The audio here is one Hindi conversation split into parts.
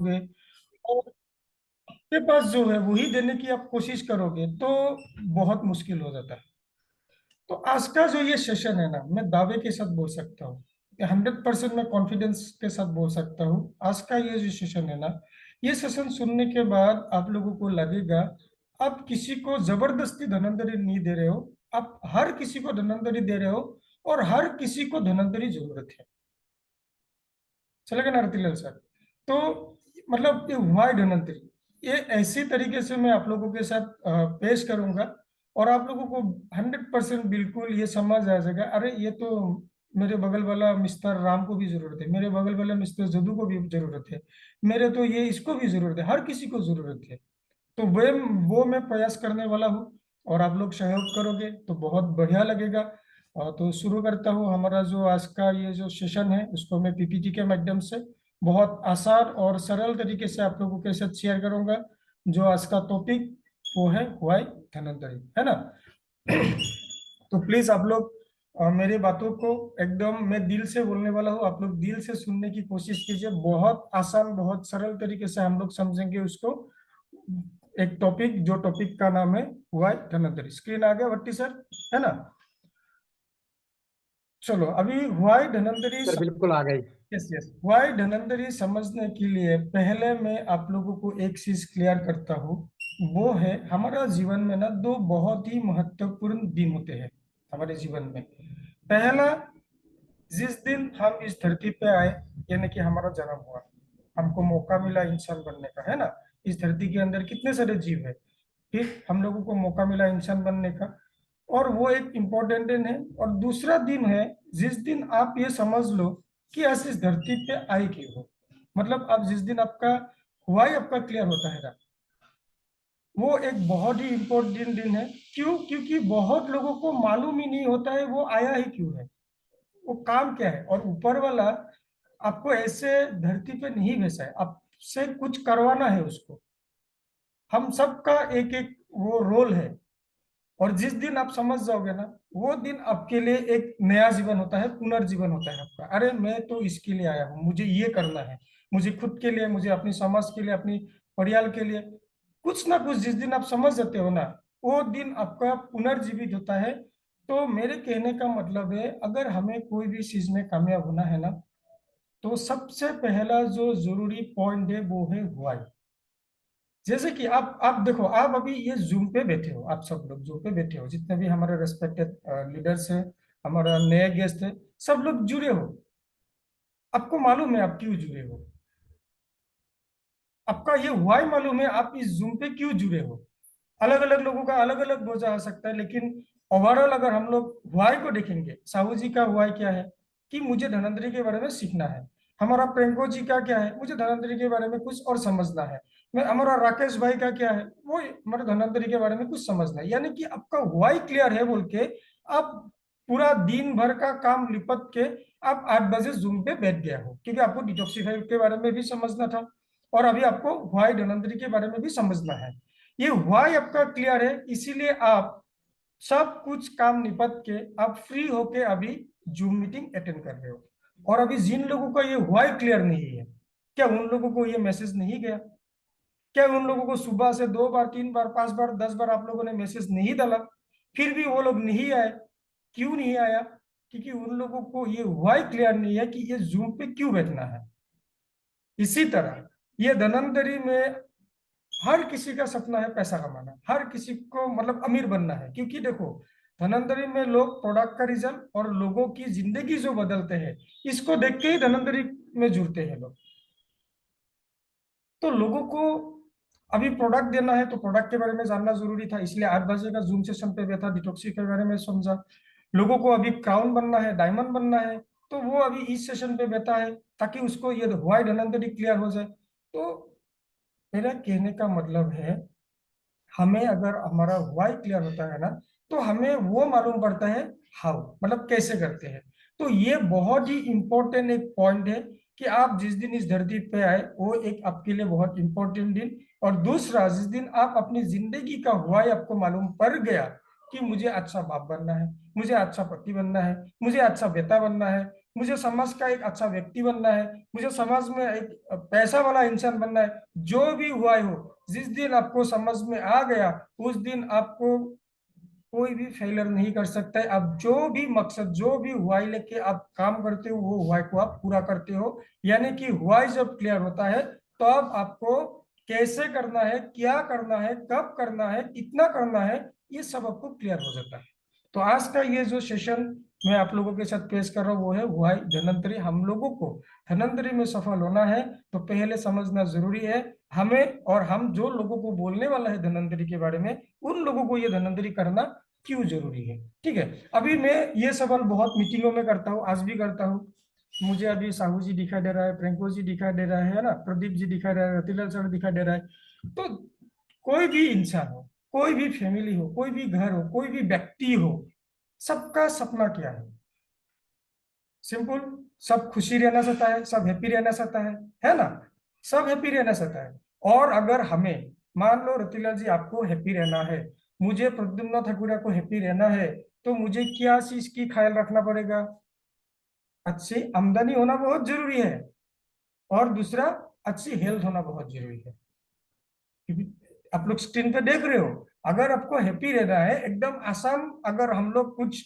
और आपके पास जो है वही देने की आप कोशिश करोगे तो बहुत मुश्किल हो जाता है। तो आज का जो ये सेशन है ना, मैं दावे के साथ बोल सकता हूँ, 100% मैं कॉन्फिडेंस के साथ बोल सकता हूँ, आज का ये जो सेशन है ना, ये सेशन सुनने के बाद आप लोगों को लगेगा आप किसी को जबरदस्ती धनंतरी नहीं दे रहे हो, आप हर किसी को धनंतरी दे रहे हो, और हर किसी को धनंतरी जरूरत है। चलेगा ना रतिलाल सर? तो मतलब ये हुआ है धनंतरी, ये ऐसी तरीके से मैं आप लोगों के साथ पेश करूंगा, और आप लोगों को 100% बिल्कुल ये समझ आ जाएगा, अरे ये तो मेरे बगल वाला मिस्टर राम को भी जरूरत है, मेरे बगल वाले मिस्टर जदू को भी जरूरत है, मेरे तो ये इसको भी जरूरत है, हर किसी को जरूरत है। तो वो मैं प्रयास करने वाला हूँ, और आप लोग सहयोग करोगे तो बहुत बढ़िया लगेगा। तो शुरू करता हूँ हमारा जो आज का ये जो सेशन है, उसको मैं पीपीटी के माध्यम से बहुत आसान और सरल तरीके से आप लोगों के साथ शेयर करूंगा। जो आज का टॉपिक वो है व्हाई धनंतरी, है ना? तो प्लीज आप लोग मेरी बातों को एकदम मैं दिल से बोलने वाला हूँ, आप लोग दिल से सुनने की कोशिश कीजिए। बहुत आसान बहुत सरल तरीके से हम लोग समझेंगे उसको। एक टॉपिक, जो टॉपिक का नाम है वाई धनंतरी। स्क्रीन आ गया भट्टी सर, है ना? चलो अभी वाई धनंतरी, सर बिल्कुल आ गई। यस यस, वाई धनंतरी समझने के लिए पहले मैं आप लोगों को एक चीज क्लियर करता हूँ। वो है हमारा जीवन में ना दो बहुत ही महत्वपूर्ण दिन होते हैं हमारे जीवन में। पहला, जिस दिन हम इस धरती पे आए, यानी कि हमारा जन्म हुआ, हमको मौका मिला इंसान बनने का, है ना? इस धरती के अंदर कितने सारे जीव है, फिर हम लोगों को मौका मिला इंसान बनने का, और वो एक इम्पोर्टेंट दिन है। और दूसरा दिन है जिस दिन आप ये समझ लो कि आज इस धरती पे आए क्यों हो, मतलब अब जिस दिन आपका हुआ ही आपका क्लियर होता है ना, वो एक बहुत ही इम्पोर्टेंट दिन है। क्यों? क्योंकि बहुत लोगों को मालूम ही नहीं होता है वो आया ही क्यों है, वो काम क्या है। और ऊपर वाला आपको ऐसे धरती पे नहीं भेजा है, आपसे कुछ करवाना है उसको। हम सबका एक एक वो रोल है। और जिस दिन आप समझ जाओगे ना, वो दिन आपके लिए एक नया जीवन होता है, पुनर्जीवन होता है आपका। अरे मैं तो इसके लिए आया हूँ, मुझे ये करना है, मुझे खुद के लिए, मुझे अपनी समाज के लिए, अपनी परिवार के लिए कुछ ना कुछ। जिस दिन आप समझ जाते हो ना, वो दिन आपका पुनर्जीवित होता है। तो मेरे कहने का मतलब है, अगर हमें कोई भी चीज में कामयाब होना है ना, तो सबसे पहला जो जरूरी पॉइंट है वो है व्हाई। जैसे कि आप देखो, आप अभी ये जूम पे बैठे हो, आप सब लोग जूम पे बैठे हो, जितने भी हमारे रेस्पेक्टेड लीडर्स हैं, हमारा नए गेस्ट है, सब लोग जुड़े हो। आपको मालूम है आप क्यों जुड़े हो, आपका ये व्हाई मालूम है, आप इस जूम पे क्यों जुड़े हो। अलग अलग लोगों का अलग अलग बोझा आ सकता है, लेकिन ओवरऑल अगर हम लोग व्हाई को देखेंगे, साहू जी का व्हाई क्या है कि मुझे धनंतरी के बारे में सीखना है। हमारा प्रेमको जी का क्या है, मुझे धनंतरी के बारे में कुछ और समझना है। मैं हमारा राकेश भाई का क्या है, वो हमारे धनंतरी के बारे में कुछ समझना है। यानी कि आपका व्हाई क्लियर है बोल के आप पूरा दिन भर का काम लिपट के आप 8 बजे जूम पे बैठ गया हो, क्योंकि आपको डिटॉक्सिफाई के बारे में भी समझना था, और अभी आपको व्हाई धनंतरी के बारे में भी समझना है। ये व्हाई आपका क्लियर है, इसीलिए आप सब कुछ काम निपट के आप फ्री होके अभी जूम मीटिंग अटेंड कर रहे हो। और अभी जिन लोगों का ये व्हाई क्लियर नहीं है, क्या उन लोगों को ये मैसेज नहीं गया? क्या उन लोगों को सुबह से 2 बार 3 बार 5 बार 10 बार आप लोगों ने मैसेज नहीं डाला, फिर भी वो लोग नहीं आए? क्यों नहीं आया? क्योंकि उन लोगों को ये व्हाई क्लियर नहीं है कि ये जूम पे क्यों बैठना है। इसी तरह ये धनंतरी में हर किसी का सपना है पैसा कमाना, हर किसी को मतलब अमीर बनना है। क्योंकि देखो, धनंतरी में लोग प्रोडक्ट का रिजल्ट और लोगों की जिंदगी जो बदलते हैं, इसको देख के ही धनंतरी में जुड़ते हैं लोग। तो लोगों को अभी प्रोडक्ट देना है, तो प्रोडक्ट के बारे में जानना जरूरी था, इसलिए 8 बजे का जूम सेशन पे बैठा, डिटॉक्सी के बारे में समझा। लोगों को अभी क्राउन बनना है, डायमंड बनना है, तो वो अभी इस सेशन पे बैठा है, ताकि उसको ये व्हाई धनंतरी क्लियर हो जाए। तो मेरा कहने का मतलब है, हमें अगर हमारा व्हाई क्लियर होता है ना, तो हमें वो मालूम पड़ता है हाउ, मतलब कैसे करते हैं। तो ये बहुत ही इंपॉर्टेंट एक पॉइंट है कि आप जिस दिन इस धरती पे आए, वो एक आपके लिए बहुत इंपॉर्टेंट दिन। और दूसरा, जिस दिन आप अपनी जिंदगी का व्हाई आपको मालूम पड़ गया कि मुझे अच्छा बाप बनना है, मुझे अच्छा पति बनना है, मुझे अच्छा बेटा बनना है, मुझे समाज का एक अच्छा व्यक्ति बनना है, मुझे समाज में एक पैसा वाला इंसान बनना है। जो भी हुआ हो, जिस दिन आपको समझ में आ गया, उस दिन आपको कोई भी फेलियर नहीं कर सकता है। अब जो भी मकसद, जो भी हुआई लेके आप काम करते हो, वो हुआई को आप पूरा करते हो। यानी कि हुआई जब क्लियर होता है, तो अब आपको कैसे करना है, क्या करना है, कब करना है, कितना करना है, ये सब आपको क्लियर हो जाता है। तो आज का ये जो सेशन मैं आप लोगों के साथ पेश कर रहा हूँ, वो है हुआई धन्वंतरी। हम लोगों को धन्वंतरी में सफल होना है तो पहले समझना जरूरी है हमें, और हम जो लोगों को बोलने वाला है धन्वंतरी के बारे में, उन लोगों को ये धन्वंतरी करना क्यों जरूरी है। ठीक है, अभी मैं ये सवाल बहुत मीटिंगों में करता हूँ, आज भी करता हूँ। मुझे अभी साहू जी दिखाई दे रहा है, प्रियंको जी दिखाई दे रहा है ना, प्रदीप जी दिखाई दे रहा है, रतिलाल सर दिखाई दे रहा है। तो कोई भी इंसान हो, कोई भी फैमिली हो, कोई भी घर हो, कोई भी व्यक्ति हो, सबका सपना क्या सिंपल, सब खुशी रहना चाहता है, सब हैप्पी रहना चाहता है ना। सब हैप्पी रहना चाहता है। और अगर हमें, मान लो रतिलाल जी आपको हैप्पी रहना है, मुझे प्रद्युम्न ठाकुर को हैप्पी रहना है, तो मुझे क्या चीज की ख्याल रखना पड़ेगा? अच्छी आमदनी होना बहुत जरूरी है, और दूसरा अच्छी हेल्थ होना बहुत जरूरी है। क्योंकि आप लोग स्क्रीन पे देख रहे हो, अगर आपको हैप्पी रहना है, एकदम आसान, अगर हम लोग कुछ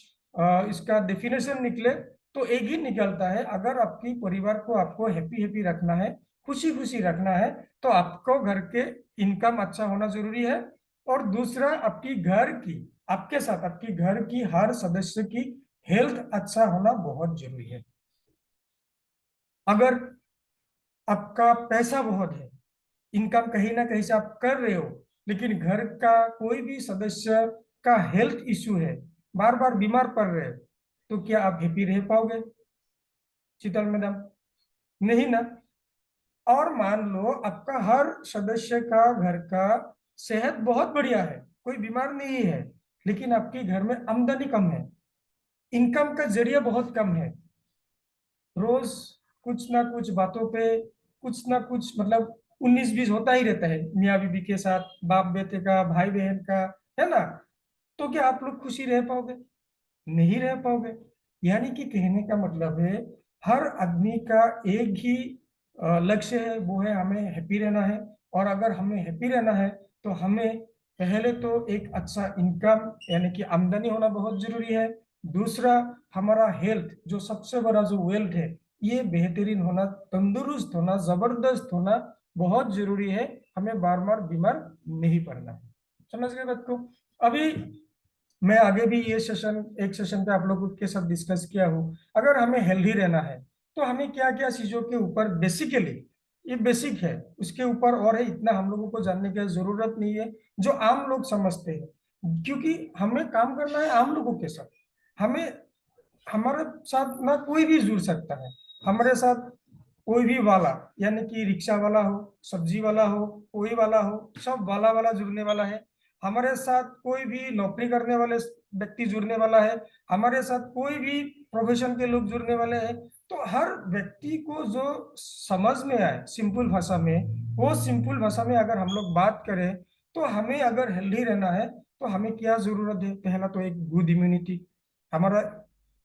इसका डेफिनेशन निकले तो एक ही निकलता है। अगर आपकी परिवार को आपको हैप्पी हैप्पी रखना है, खुशी खुशी रखना है, तो आपको घर के इनकम अच्छा होना जरूरी है। और दूसरा, आपकी घर की, आपके साथ आपकी घर की हर सदस्य की हेल्थ अच्छा होना बहुत जरूरी है। अगर आपका पैसा बहुत है, इनकम कहीं ना कहीं से आप कर रहे हो, लेकिन घर का कोई भी सदस्य का हेल्थ इश्यू है, बार बार बीमार पड़ रहे हो, तो क्या आप हैप्पी रह पाओगे शीतल मैडम? नहीं ना। और मान लो आपका हर सदस्य का घर का सेहत बहुत बढ़िया है, कोई बीमार नहीं है, लेकिन आपके घर में आमदनी कम है, इनकम का जरिया बहुत कम है, रोज कुछ ना कुछ बातों पे कुछ ना कुछ, मतलब 19-20 होता ही रहता है मियाँ बीबी के साथ, बाप बेटे का, भाई बहन का, है ना। तो क्या आप लोग खुशी रह पाओगे? नहीं रह पाओगे। यानी कि कहने का मतलब है, हर आदमी का एक ही लक्ष्य है, वो है हमें हैप्पी रहना है। और अगर हमें हैप्पी रहना है, तो हमें पहले तो एक अच्छा इनकम यानी कि आमदनी होना बहुत जरूरी है। दूसरा, हमारा हेल्थ जो सबसे बड़ा जो वेल्थ है, ये बेहतरीन होना, तंदुरुस्त होना, जबरदस्त होना बहुत जरूरी है। हमें बार बार बीमार नहीं पड़ना है। समझ गए बात को? अभी मैं आगे भी ये सेशन, एक सेशन पे आप लोगों के साथ डिस्कस किया हूँ, अगर हमें हेल्दी रहना है तो हमें क्या क्या चीजों के ऊपर बेसिकली, ये बेसिक है, उसके ऊपर और है, इतना हम लोगों को जानने की जरूरत नहीं है जो आम लोग समझते हैं। क्योंकि हमें काम करना है आम लोगों के साथ, हमें, हमारे साथ ना कोई भी जुड़ सकता है, हमारे साथ कोई भी वाला, यानी कि रिक्शा वाला हो, सब्जी वाला हो, कोई वाला हो, सब वाला वाला जुड़ने वाला है। हमारे साथ कोई भी नौकरी करने वाले व्यक्ति जुड़ने वाला है, हमारे साथ कोई भी प्रोफेशन के लोग जुड़ने वाले हैं। तो हर व्यक्ति को जो समझ में आए सिंपल भाषा में, वो सिंपल भाषा में अगर हम लोग बात करें, तो हमें अगर हेल्दी रहना है तो हमें क्या जरूरत है? पहला तो एक गुड इम्यूनिटी, हमारा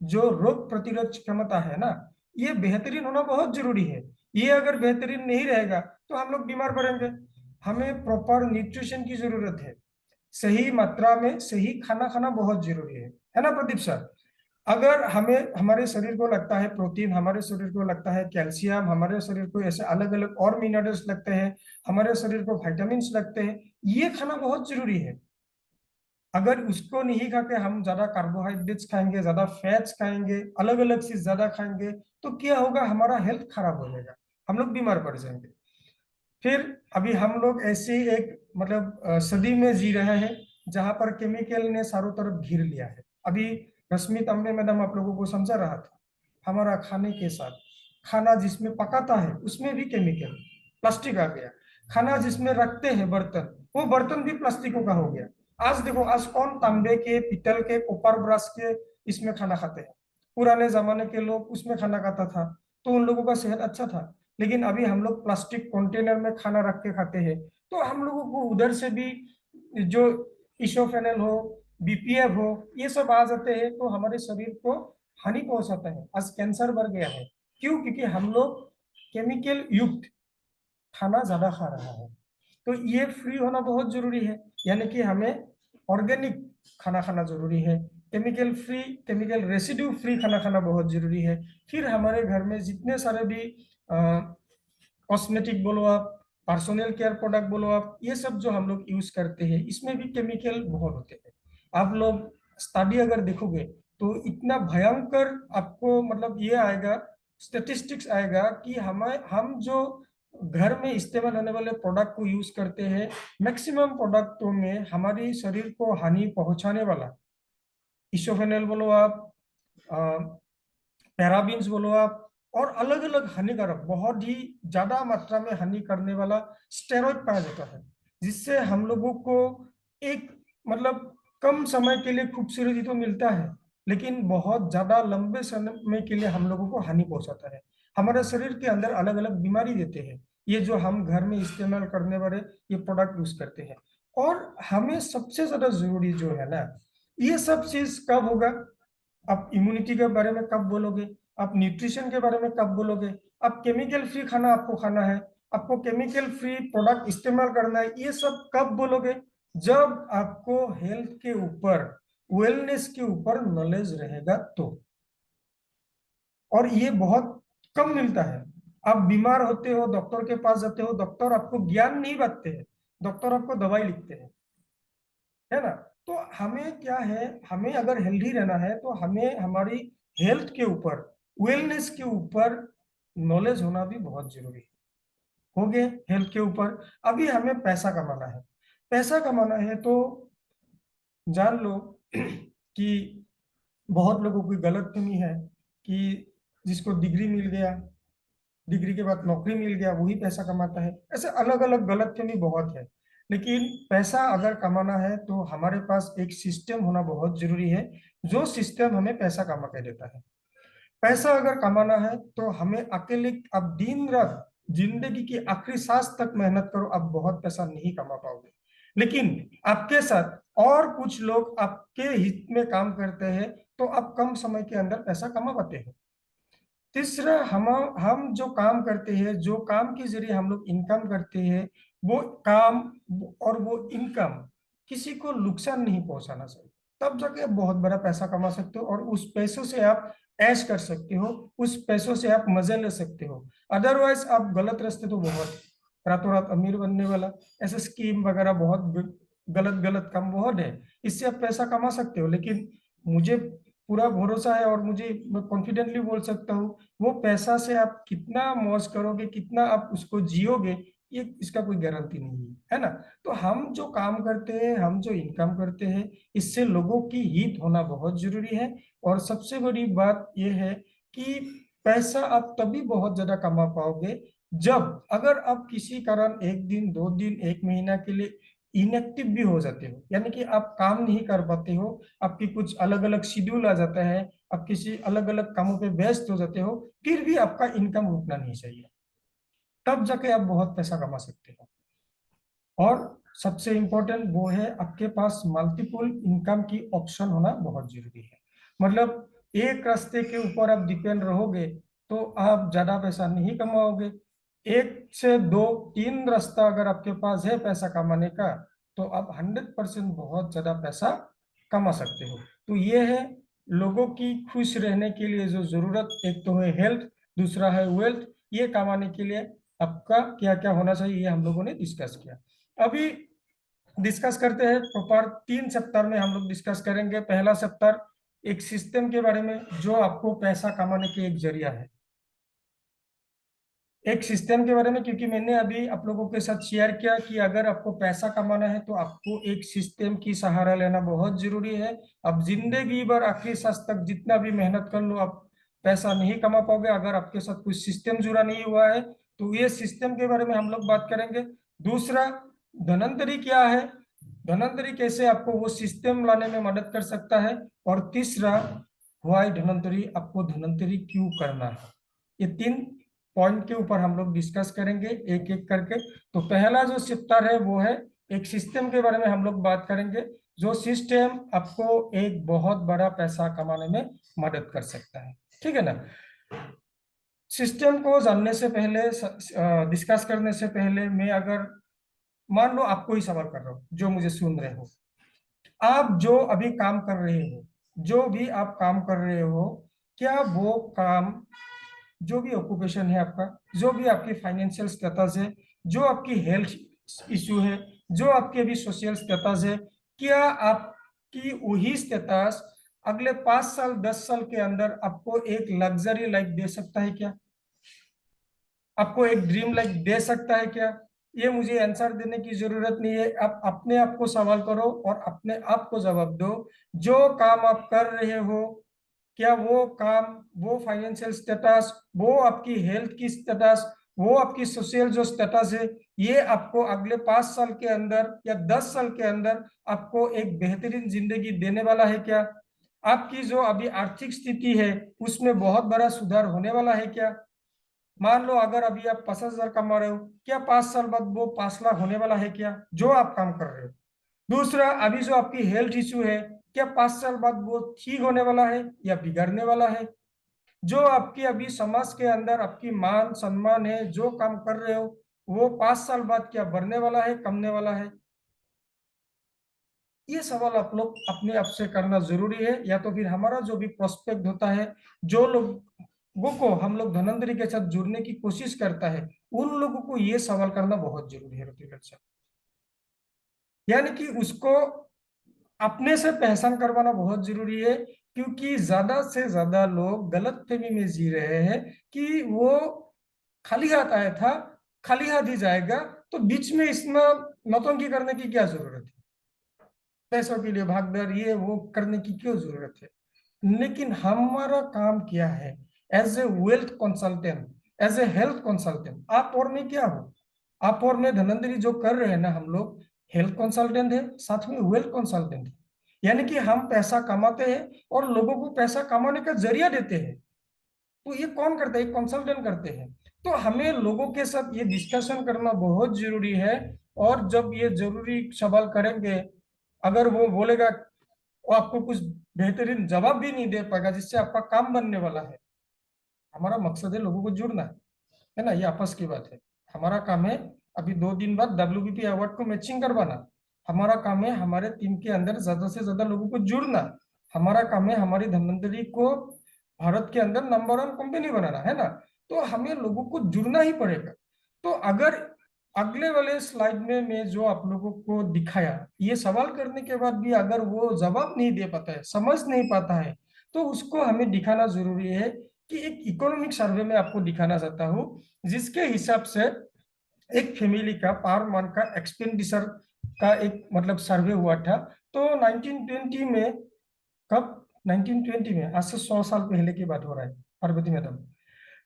जो रोग प्रतिरोध क्षमता है ना, ये बेहतरीन होना बहुत जरूरी है। ये अगर बेहतरीन नहीं रहेगा तो हम लोग बीमार पड़ेंगे। हमें प्रॉपर न्यूट्रिशन की जरूरत है, सही मात्रा में सही खाना खाना बहुत जरूरी है ना प्रदीप सर? अगर हमें, हमारे शरीर को लगता है प्रोटीन, हमारे शरीर को लगता है कैल्शियम, हमारे शरीर को ऐसे अलग अलग और मिनरल्स लगते हैं, हमारे शरीर को विटामिन्स लगते हैं, ये खाना बहुत जरूरी है। अगर उसको नहीं खा के हम ज्यादा कार्बोहाइड्रेट्स खाएंगे, ज्यादा फैट्स खाएंगे, अलग अलग चीज ज्यादा खाएंगे, तो क्या होगा? हमारा हेल्थ खराब हो जाएगा, हम लोग बीमार पड़ जाएंगे। फिर अभी हम लोग ऐसे एक, मतलब सदी में जी रहे हैं जहां पर केमिकल ने चारों तरफ घेर लिया है। अभी रश्मि तांबे मैडम आप लोगों को समझा रहा था, हमारा खाने के साथ, खाना जिसमें पकाता है उसमें भी केमिकल, प्लास्टिक आ गया। खाना जिसमें रखते हैं बर्तन, वो बर्तन भी प्लास्टिकों का हो गया। आज देखो, आज कौन तांबे के, पीतल के, कॉपर ब्रश के इसमें खाना खाते हैं? पुराने जमाने के लोग उसमें खाना खाता था, तो उन लोगों का सेहत अच्छा था। लेकिन अभी हम लोग प्लास्टिक कंटेनर में खाना रख के खाते हैं, तो हम लोगों को उधर से भी जो इसोफेनल हो, बीपीएफ हो, ये सब आ जाते हैं, तो हमारे शरीर को हानि पहुंचाता है, आज कैंसर बढ़ गया है। क्यों? क्योंकि हम लोग केमिकल युक्त खाना ज्यादा खा रहा है। तो ये फ्री होना बहुत जरूरी है, यानी कि हमें ऑर्गेनिक खाना खाना जरूरी है, chemical free, chemical residue free खाना खाना बहुत जरूरी है। फिर हमारे घर में जितने सारे भी कॉस्मेटिक बोलो आप, पर्सनल केयर प्रोडक्ट बोलो आप, ये सब जो हम लोग यूज करते हैं इसमें भी केमिकल बहुत होते हैं। आप लोग स्टडी अगर देखोगे तो इतना भयंकर आपको मतलब ये आएगा, स्टेटिस्टिक्स आएगा कि हम जो घर में इस्तेमाल होने वाले प्रोडक्ट को यूज करते हैं, मैक्सिमम प्रोडक्टों में हमारी शरीर को हानि पहुंचाने वाला, इसोफेनॉल बोलो आप, पैराबीन्स बोलो आप, और अलग अलग हानिकारक, बहुत ही ज्यादा मात्रा में हानि करने वाला स्टेरॉइड पाया जाता है, जिससे हम लोगों को एक मतलब कम समय के लिए खूबसूरती तो मिलता है, लेकिन बहुत ज्यादा लंबे समय के लिए हम लोगों को हानि पहुंचाता है। हमारे शरीर के अंदर अलग अलग बीमारी देते हैं, ये जो हम घर में इस्तेमाल करने वाले ये प्रोडक्ट यूज करते हैं। और हमें सबसे ज्यादा जरूरी जो है ना, ये सब चीज कब होगा? आप इम्यूनिटी के बारे में कब बोलोगे? आप न्यूट्रिशन के बारे में कब बोलोगे? आप केमिकल फ्री खाना आपको खाना है, आपको केमिकल फ्री प्रोडक्ट इस्तेमाल करना है, ये सब कब बोलोगे? जब आपको हेल्थ के ऊपर, वेलनेस के ऊपर नॉलेज रहेगा तो। और ये बहुत कम मिलता है। आप बीमार होते हो, डॉक्टर के पास जाते हो, डॉक्टर आपको ज्ञान नहीं बांटते हैं, डॉक्टर आपको दवाई लिखते हैं, है ना? तो हमें क्या है, हमें अगर हेल्दी रहना है तो हमें हमारी हेल्थ के ऊपर, वेलनेस के ऊपर नॉलेज होना भी बहुत जरूरी है। हो गए हेल्थ के ऊपर। अभी हमें पैसा कमाना है, पैसा कमाना है तो जान लो कि बहुत लोगों की गलतफहमी है कि जिसको डिग्री मिल गया, डिग्री के बाद नौकरी मिल गया, वही पैसा कमाता है। ऐसे अलग अलग गलतफहमी बहुत है। लेकिन पैसा अगर कमाना है तो हमारे पास एक सिस्टम होना बहुत जरूरी है, जो सिस्टम हमें पैसा कमा के देता है। पैसा अगर कमाना है तो हमें अकेले अब दिन रात जिंदगी की आखिरी सांस तक मेहनत करो, अब बहुत पैसा नहीं कमा पाओगे। लेकिन आपके साथ और कुछ लोग आपके हित में काम करते हैं तो आप कम समय के अंदर पैसा कमा पाते हैं। तीसरा, हम जो काम करते हैं, जो काम के जरिए हम लोग इनकम करते हैं, वो काम और वो इनकम किसी को नुकसान नहीं पहुंचाना चाहिए। तब जाके आप बहुत बड़ा पैसा कमा सकते हो और उस पैसों से आप ऐश कर सकते हो, उस पैसों से आप मजे ले सकते हो। अदरवाइज आप गलत रास्ते तो बहुत, रातों रात अमीर बनने वाला ऐसे स्कीम वगैरह बहुत गलत गलत काम बहुत है, इससे आप पैसा कमा सकते हो। लेकिन मुझे पूरा भरोसा है और मुझे, मैं कॉन्फिडेंटली बोल सकता हूँ, वो पैसा से आप कितना मौज करोगे, कितना आप उसको जियोगे, ये इसका कोई गारंटी नहीं है ना? तो हम जो काम करते हैं, हम जो इनकम करते हैं, इससे लोगों की हित होना बहुत जरूरी है। और सबसे बड़ी बात यह है कि पैसा आप तभी बहुत ज्यादा कमा पाओगे जब, अगर आप किसी कारण एक दिन, दो दिन, एक महीना के लिए इनएक्टिव भी हो जाते हो, यानी कि आप काम नहीं कर पाते हो, आपकी कुछ अलग अलग शेड्यूल आ जाता है, आप किसी अलग अलग कामों पे व्यस्त हो जाते हो, फिर भी आपका इनकम रुकना नहीं चाहिए, तब जाके आप बहुत पैसा कमा सकते हो। और सबसे इम्पोर्टेंट वो है, आपके पास मल्टीपल इनकम की ऑप्शन होना बहुत जरूरी है। मतलब एक रास्ते के ऊपर आप डिपेंड रहोगे तो आप ज्यादा पैसा नहीं कमाओगे। एक से दो, तीन रास्ता अगर आपके पास है पैसा कमाने का, तो आप 100% बहुत ज्यादा पैसा कमा सकते हो। तो ये है लोगों की खुश रहने के लिए जो जरूरत, एक तो है हेल्थ, दूसरा है वेल्थ, ये कमाने के लिए आपका क्या क्या होना चाहिए, ये हम लोगों ने डिस्कस किया। अभी डिस्कस करते हैं प्रॉपर, 3 सप्ताह में हम लोग डिस्कस करेंगे। पहला सप्ताह एक सिस्टम के बारे में जो आपको पैसा कमाने के एक जरिया है, एक सिस्टम के बारे में, क्योंकि मैंने अभी आप लोगों के साथ शेयर किया कि अगर आपको पैसा कमाना है तो आपको एक सिस्टम की सहारा लेना बहुत जरूरी है। अब जिंदगी भर आखिरी सांस तक जितना भी मेहनत कर लो, आप पैसा नहीं कमा पाओगे अगर आपके साथ कोई सिस्टम जुड़ा नहीं हुआ है। तो ये सिस्टम के बारे में हम लोग बात करेंगे। दूसरा, धनंतरी क्या है, धनंतरी कैसे आपको वो सिस्टम लाने में मदद कर सकता है। और तीसरा, व्हाई धनंतरी, आपको धनंतरी क्यों करना है। ये 3 पॉइंट के ऊपर हम लोग डिस्कस करेंगे एक एक करके। तो पहला जो चैप्टर है वो है एक सिस्टम के बारे में हम लोग बात करेंगे। जो सिस्टम आपको एक बहुत बड़ा पैसा कमाने में मदद कर सकता है। ठीक है ना। सिस्टम को जानने से पहले, डिस्कस करने से पहले, मैं अगर मान लो आपको ही सवाल कर रहा हूँ, जो मुझे सुन रहे हो, आप जो अभी काम कर रहे हो, जो भी आप काम कर रहे हो, क्या वो काम, जो भी ऑक्यूपेशन है आपका, जो भी आपकी फाइनेंशियल स्टेटस है, जो आपकी हेल्थ इश्यू है, जो आपकी अभी सोशल स्टेटस है, क्या आपकी वही स्टेटस अगले 5 साल 10 साल के अंदर आपको एक लग्जरी लाइफ दे सकता है क्या? आपको एक ड्रीम लाइफ दे सकता है क्या? ये मुझे आंसर देने की जरूरत नहीं है। आप अपने आप को सवाल करो और अपने आप को जवाब दो। जो काम आप कर रहे हो, क्या वो काम, वो फाइनेंशियल स्टेटस, वो आपकी हेल्थ की स्टेटस, वो आपकी सोशल जो स्टेटस है, ये आपको अगले 5 साल के अंदर या 10 साल के अंदर आपको एक बेहतरीन जिंदगी देने वाला है क्या? आपकी जो अभी आर्थिक स्थिति है उसमें बहुत बड़ा सुधार होने वाला है क्या? मान लो अगर अभी आप 50,000 कमा रहे हो, क्या 5 साल बाद वो 5 लाख होने वाला है क्या, जो आप काम कर रहे हो? दूसरा, अभी जो आपकी हेल्थ इश्यू है, क्या 5 साल बाद वो ठीक होने वाला है या बिगड़ने वाला है? जो आपकी अभी समाज के अंदर आपकी मान सम्मान है, जो काम कर रहे हो, वो 5 साल बाद क्या बढ़ने वाला है, कमने वाला है? ये सवाल आप लोग अपने आप से करना जरूरी है। या तो फिर हमारा जो भी प्रोस्पेक्ट होता है, जो लोगों को हम लोग धनंतरी के साथ जुड़ने की कोशिश करता है, उन लोगों को ये सवाल करना बहुत जरूरी है ऋतिक अच्छा। यानी कि उसको अपने से पहचान करवाना बहुत जरूरी है, क्योंकि ज्यादा से ज्यादा लोग गलत फहमी में जी रहे हैं कि वो खाली हाथ आया था, खाली हाथ ही जाएगा, तो बीच में इसमें नौटंकी करने की क्या जरूरत है? पैसों के लिए भागदौड़ ये वो करने की क्यों जरूरत है? लेकिन हमारा काम क्या है? As a wealth consultant, as a health consultant, आप और मैं क्या हो? आप और मैं धनंजय जो कर रहे हैं ना, हम लोग हेल्थ कंसल्टेंट है, साथ में वेल्थ कंसल्टेंट है। यानी कि हम पैसा कमाते हैं और लोगों को पैसा कमाने का जरिया देते हैं। तो ये कौन करता है? कंसल्टेंट करते हैं। तो हमें लोगों के साथ ये डिस्कशन करना बहुत जरूरी है। और जब ये जरूरी सवाल करेंगे, अगर वो बोलेगा, वो आपको कुछ बेहतरीन जवाब भी नहीं दे पाएगा जिससे आपका काम बनने वाला है। हमारा मकसद है लोगों को जुड़ना, है ना, ये आपस की बात है। हमारा काम है अभी 2 दिन बाद WBP अवार्ड को मैचिंग करवाना। हमारा काम है हमारे टीम के अंदर ज्यादा से ज्यादा लोगों को जुड़ना। हमारा काम है हमारी धनवंतरी को भारत के अंदर नंबर 1 कंपनी बनाना, है ना। तो हमें लोगों को जुड़ना ही पड़ेगा। तो अगर अगले वाले स्लाइड में मैं जो आप लोगों को दिखाया, ये सवाल करने के बाद भी अगर वो जवाब नहीं दे पाता है, समझ नहीं पाता है, तो उसको हमें दिखाना जरूरी है। कि एक इकोनॉमिक सर्वे में आपको दिखाना चाहता हूँ, जिसके हिसाब से एक फैमिली का पर मंथ का एक्सपेंडिचर का एक मतलब सर्वे हुआ था। तो 1920 में, कब? 1920 में, आज से 100 साल पहले की बात हो रहा है पार्वती मैडम।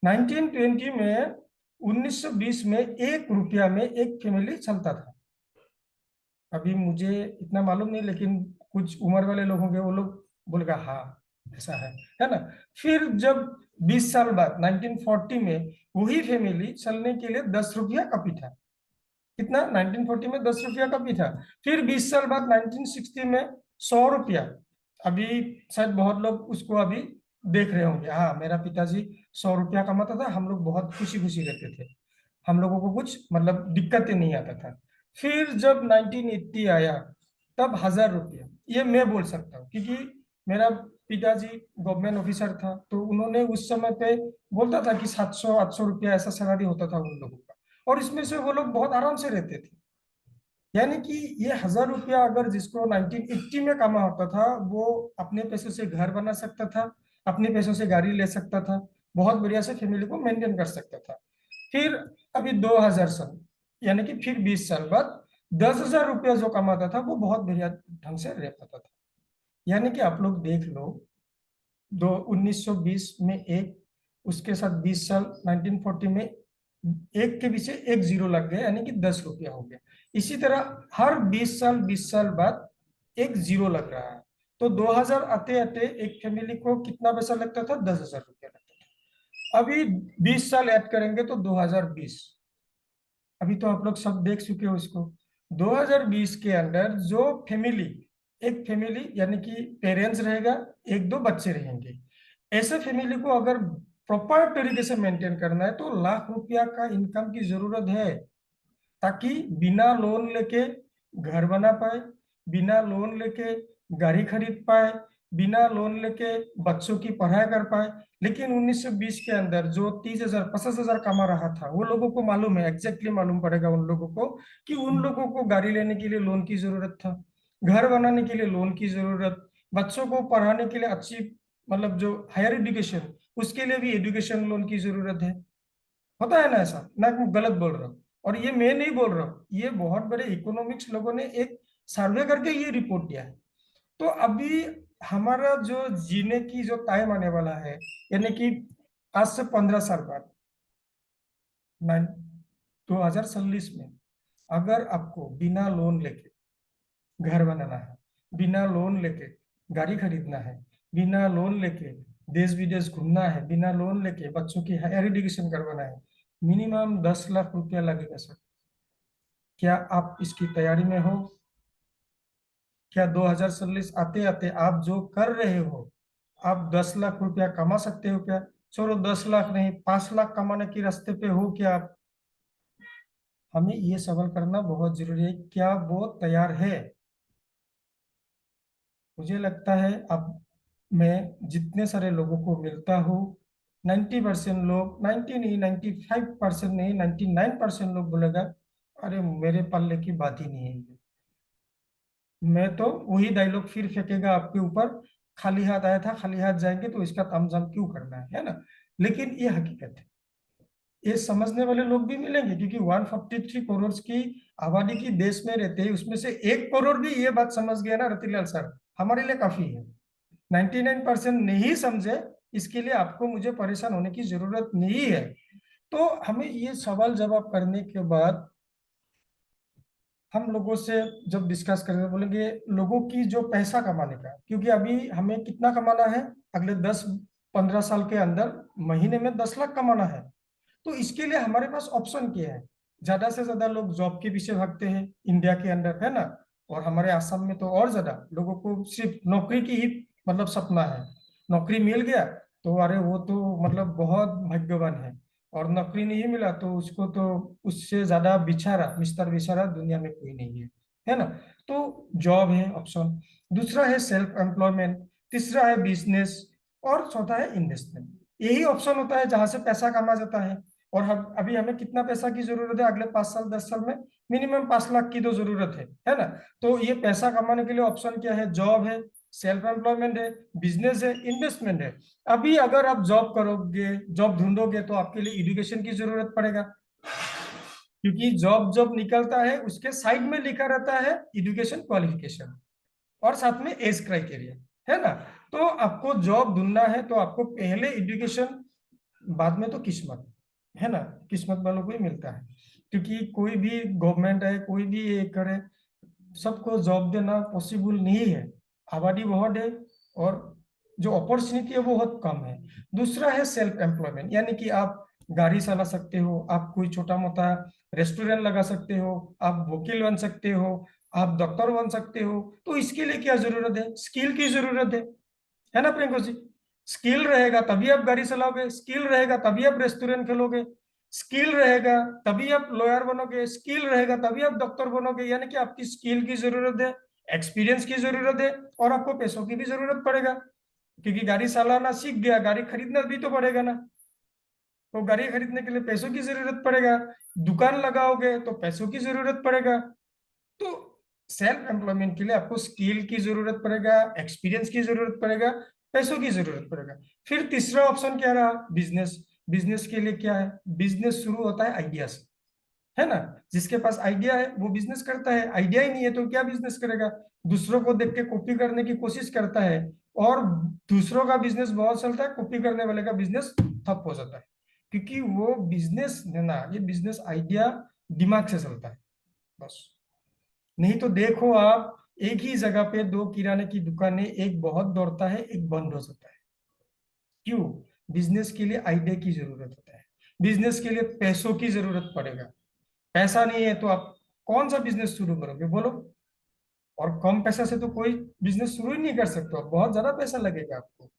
1920 में, 1920 में 1 रुपया में एक फैमिली चलता था। अभी मुझे इतना मालूम नहीं, लेकिन कुछ उम्र वाले लोग होंगे, वो लोग बोलेगा हाँ ऐसा है ना। फिर जब 20 साल बाद 1940 में वही फैमिली चलने के लिए 10 रुपया काफी था। कितना? 1940 में 10 रुपया काफी था। फिर 20 साल बाद 1960 में 100 रुपया। अभी शायद बहुत लोग उसको अभी देख रहे होंगे, हाँ मेरा पिताजी 100 रुपया कमाता था, हम लोग बहुत खुशी खुशी रहते थे, हम लोगों को कुछ मतलब दिक्कतें नहीं आता था। फिर जब 1980 आया, तब 1,000 रुपया, ये मैं बोल सकता हूँ क्योंकि मेरा पिताजी गवर्नमेंट ऑफिसर था, तो उन्होंने उस समय पे बोलता था कि 700-800 रुपया ऐसा सैलरी होता था उन लोगों का, और इसमें से वो लोग बहुत आराम से रहते थे। यानी कि ये 1,000 रुपया अगर जिसको 1980 में कमा होता था, वो अपने पैसों से घर बना सकता था, अपने पैसों से गाड़ी ले सकता था, बहुत बढ़िया से फैमिली को मेंटेन कर सकता था। फिर अभी 2000 साल, यानी कि फिर 20 साल बाद 10,000 रुपया जो कमाता था वो बहुत बढ़िया ढंग से रह पाता था। यानी कि आप लोग देख लो, दो 1920 में एक, उसके साथ 20 साल 1940 में एक के पीछे एक जीरो लग गया, यानी कि 10 रुपया हो गया। इसी तरह हर 20 साल 20 साल बाद एक जीरो लग रहा है। तो 2000 आते आते एक फैमिली को कितना पैसा लगता था? 10,000 रुपया लगता था। अभी 20 साल ऐड करेंगे तो 2020, अभी तो आप लोग सब देख चुके हो इसको। 2020 के अंदर जो फैमिली एक फैमिली यानी कि पेरेंट्स रहेगा, एक दो बच्चे रहेंगे, ऐसे फैमिली को अगर प्रॉपर तरीके से मेंटेन करना है तो लाख रुपया का इनकम की जरूरत है, ताकि बिना लोन लेके घर बना पाए, बिना लोन लेके गाड़ी खरीद पाए, बिना लोन लेके बच्चों की पढ़ाई कर पाए। लेकिन 1920 के अंदर जो 30,000 50,000 कमा रहा था, वो लोगों को मालूम है, एग्जैक्टली मालूम पड़ेगा उन लोगों को कि उन लोगों को गाड़ी लेने के लिए लोन की जरूरत था, घर बनाने के लिए लोन की जरूरत, बच्चों को पढ़ाने के लिए अच्छी मतलब जो हायर एजुकेशन, उसके लिए भी एजुकेशन लोन की जरूरत है। होता है ना ऐसा, ना मैं गलत बोल रहा हूँ, और ये मैं नहीं बोल रहा हूँ, ये बहुत बड़े इकोनॉमिक्स लोगों ने एक सर्वे करके ये रिपोर्ट दिया है। तो अभी हमारा जो जीने की जो टाइम आने वाला है, यानी कि आज से 15 साल बाद, 2040 में, अगर आपको बिना लोन लेके घर बनाना है, बिना लोन लेके गाड़ी खरीदना है, बिना लोन लेके देश विदेश घूमना है, बिना लोन लेके बच्चों की हायर एजुकेशन करवाना है, मिनिमम 10 लाख रुपया लगेगा सर। क्या आप इसकी तैयारी में हो? क्या 2040 आते आते आप जो कर रहे हो, आप 10 लाख रुपया कमा सकते हो क्या? चलो 10 लाख नहीं, 5 लाख कमाने के रास्ते पे हो क्या आप? हमें ये सवाल करना बहुत जरूरी है, क्या वो तैयार है? मुझे लगता है अब मैं जितने सारे लोगों को मिलता हूँ, 90% लोग, 90 नहीं, 95% नहीं, 99% लोग बोलेगा अरे मेरे पल्ले की बात ही नहीं है ये। मैं तो वही डायलॉग फिर फेंकेगा आपके ऊपर, खाली हाथ आया था खाली हाथ जाएंगे, तो इसका तामझाम क्यों करना है ना? लेकिन ये हकीकत है, ये समझने वाले लोग भी मिलेंगे, क्योंकि 143 करोड़ की आबादी की देश में रहते हैं, उसमें से 1 करोड़ भी ये बात समझ गया ना रतिलाल सर, हमारे लिए काफी है। 99% नहीं समझे, इसके लिए आपको मुझे परेशान होने की जरूरत नहीं है। तो हमें ये सवाल जवाब करने के बाद हम लोगों से जब डिस्कस करेंगे, बोलेंगे लोगों की जो पैसा कमाने का, क्योंकि अभी हमें कितना कमाना है अगले 10-15 साल के अंदर, महीने में 10 लाख कमाना है। तो इसके लिए हमारे पास ऑप्शन क्या है? ज्यादा से ज्यादा लोग जॉब के पीछे भागते हैं इंडिया के अंदर, है ना? और हमारे आसाम में तो और ज्यादा लोगों को सिर्फ नौकरी की ही मतलब सपना है। नौकरी मिल गया तो अरे वो तो मतलब बहुत भाग्यवान है, और नौकरी नहीं मिला तो उसको तो उससे ज्यादा बेचारा, मिस्टर बेचारा दुनिया में कोई नहीं है ना? तो जॉब है ऑप्शन, दूसरा है सेल्फ एम्प्लॉयमेंट, तीसरा है बिजनेस, और चौथा है इन्वेस्टमेंट। यही ऑप्शन होता है जहां से पैसा कमा जाता है। और हम अभी हमें कितना पैसा की जरूरत है अगले 5 साल 10 साल में? मिनिमम 5 लाख की तो जरूरत है ना? तो ये पैसा कमाने के लिए ऑप्शन क्या है? जॉब है, सेल्फ एम्प्लॉयमेंट है, बिजनेस है, इन्वेस्टमेंट है। अभी अगर आप जॉब करोगे, जॉब ढूंढोगे, तो आपके लिए एजुकेशन की जरूरत पड़ेगा, क्योंकि जॉब जब निकलता है उसके साइड में लिखा रहता है एजुकेशन क्वालिफिकेशन, और साथ में एज क्राइटेरिया, है ना? तो आपको जॉब ढूंढना है तो आपको पहले एजुकेशन, बाद में तो किस्मत, है ना? किस्मत वालों को ही मिलता है, क्योंकि कोई भी गवर्नमेंट है, कोई भी ये करे, सबको जॉब देना पॉसिबल नहीं है। आबादी बहुत है, और जो अपॉर्चुनिटी है वो बहुत कम है। दूसरा है सेल्फ एम्प्लॉयमेंट, यानी कि आप गाड़ी चला सकते हो, आप कोई छोटा मोटा रेस्टोरेंट लगा सकते हो, आप वकील बन सकते हो, आप डॉक्टर बन सकते हो। तो इसके लिए क्या जरूरत है? स्किल की जरूरत है ना प्रियंका जी? स्किल रहेगा तभी आप गाड़ी चलाओगे, स्किल रहेगा तभी आप रेस्टोरेंट खोलोगे, स्किल रहेगा तभी आप लॉयर बनोगे, स्किल रहेगा तभी आप डॉक्टर बनोगे। यानी कि आपकी स्किल की जरूरत है, एक्सपीरियंस की जरूरत है, और आपको पैसों की भी जरूरत पड़ेगा, क्योंकि गाड़ी चलाना सीख गया, गाड़ी खरीदना भी तो पड़ेगा ना? तो गाड़ी खरीदने के लिए पैसों की जरूरत पड़ेगा, दुकान लगाओगे तो पैसों की जरूरत पड़ेगा। तो सेल्फ एम्प्लॉयमेंट के लिए आपको स्किल की जरूरत पड़ेगा, एक्सपीरियंस की जरूरत पड़ेगा, पैसों की जरूरत पड़ेगा। फिर तीसरा ऑप्शन क्या रहा? बिजनेस। बिजनेस के लिए क्या है? बिजनेस शुरू होता है आइडिया से, है ना? जिसके पास आइडिया है वो बिजनेस करता है, आइडिया ही नहीं है तो क्या बिजनेस करेगा? दूसरों को देख के कॉपी करने की कोशिश करता है, और दूसरों का बिजनेस बहुत चलता है, कॉपी करने वाले का बिजनेस ठप हो जाता है, क्योंकि वो बिजनेस है ना, ये बिजनेस आइडिया दिमाग से चलता है बस। नहीं तो देखो आप, एक ही जगह पे दो किराने की दुकानें, एक बहुत दौड़ता है, एक बंद हो जाता है। क्यों? बिजनेस के लिए आइडिया की जरूरत होता है, बिजनेस के लिए पैसों की जरूरत पड़ेगा। पैसा नहीं है तो आप कौन सा बिजनेस शुरू करोगे बोलो? और कम पैसा से तो कोई बिजनेस शुरू ही नहीं कर सकते, बहुत ज्यादा पैसा लगेगा आपको।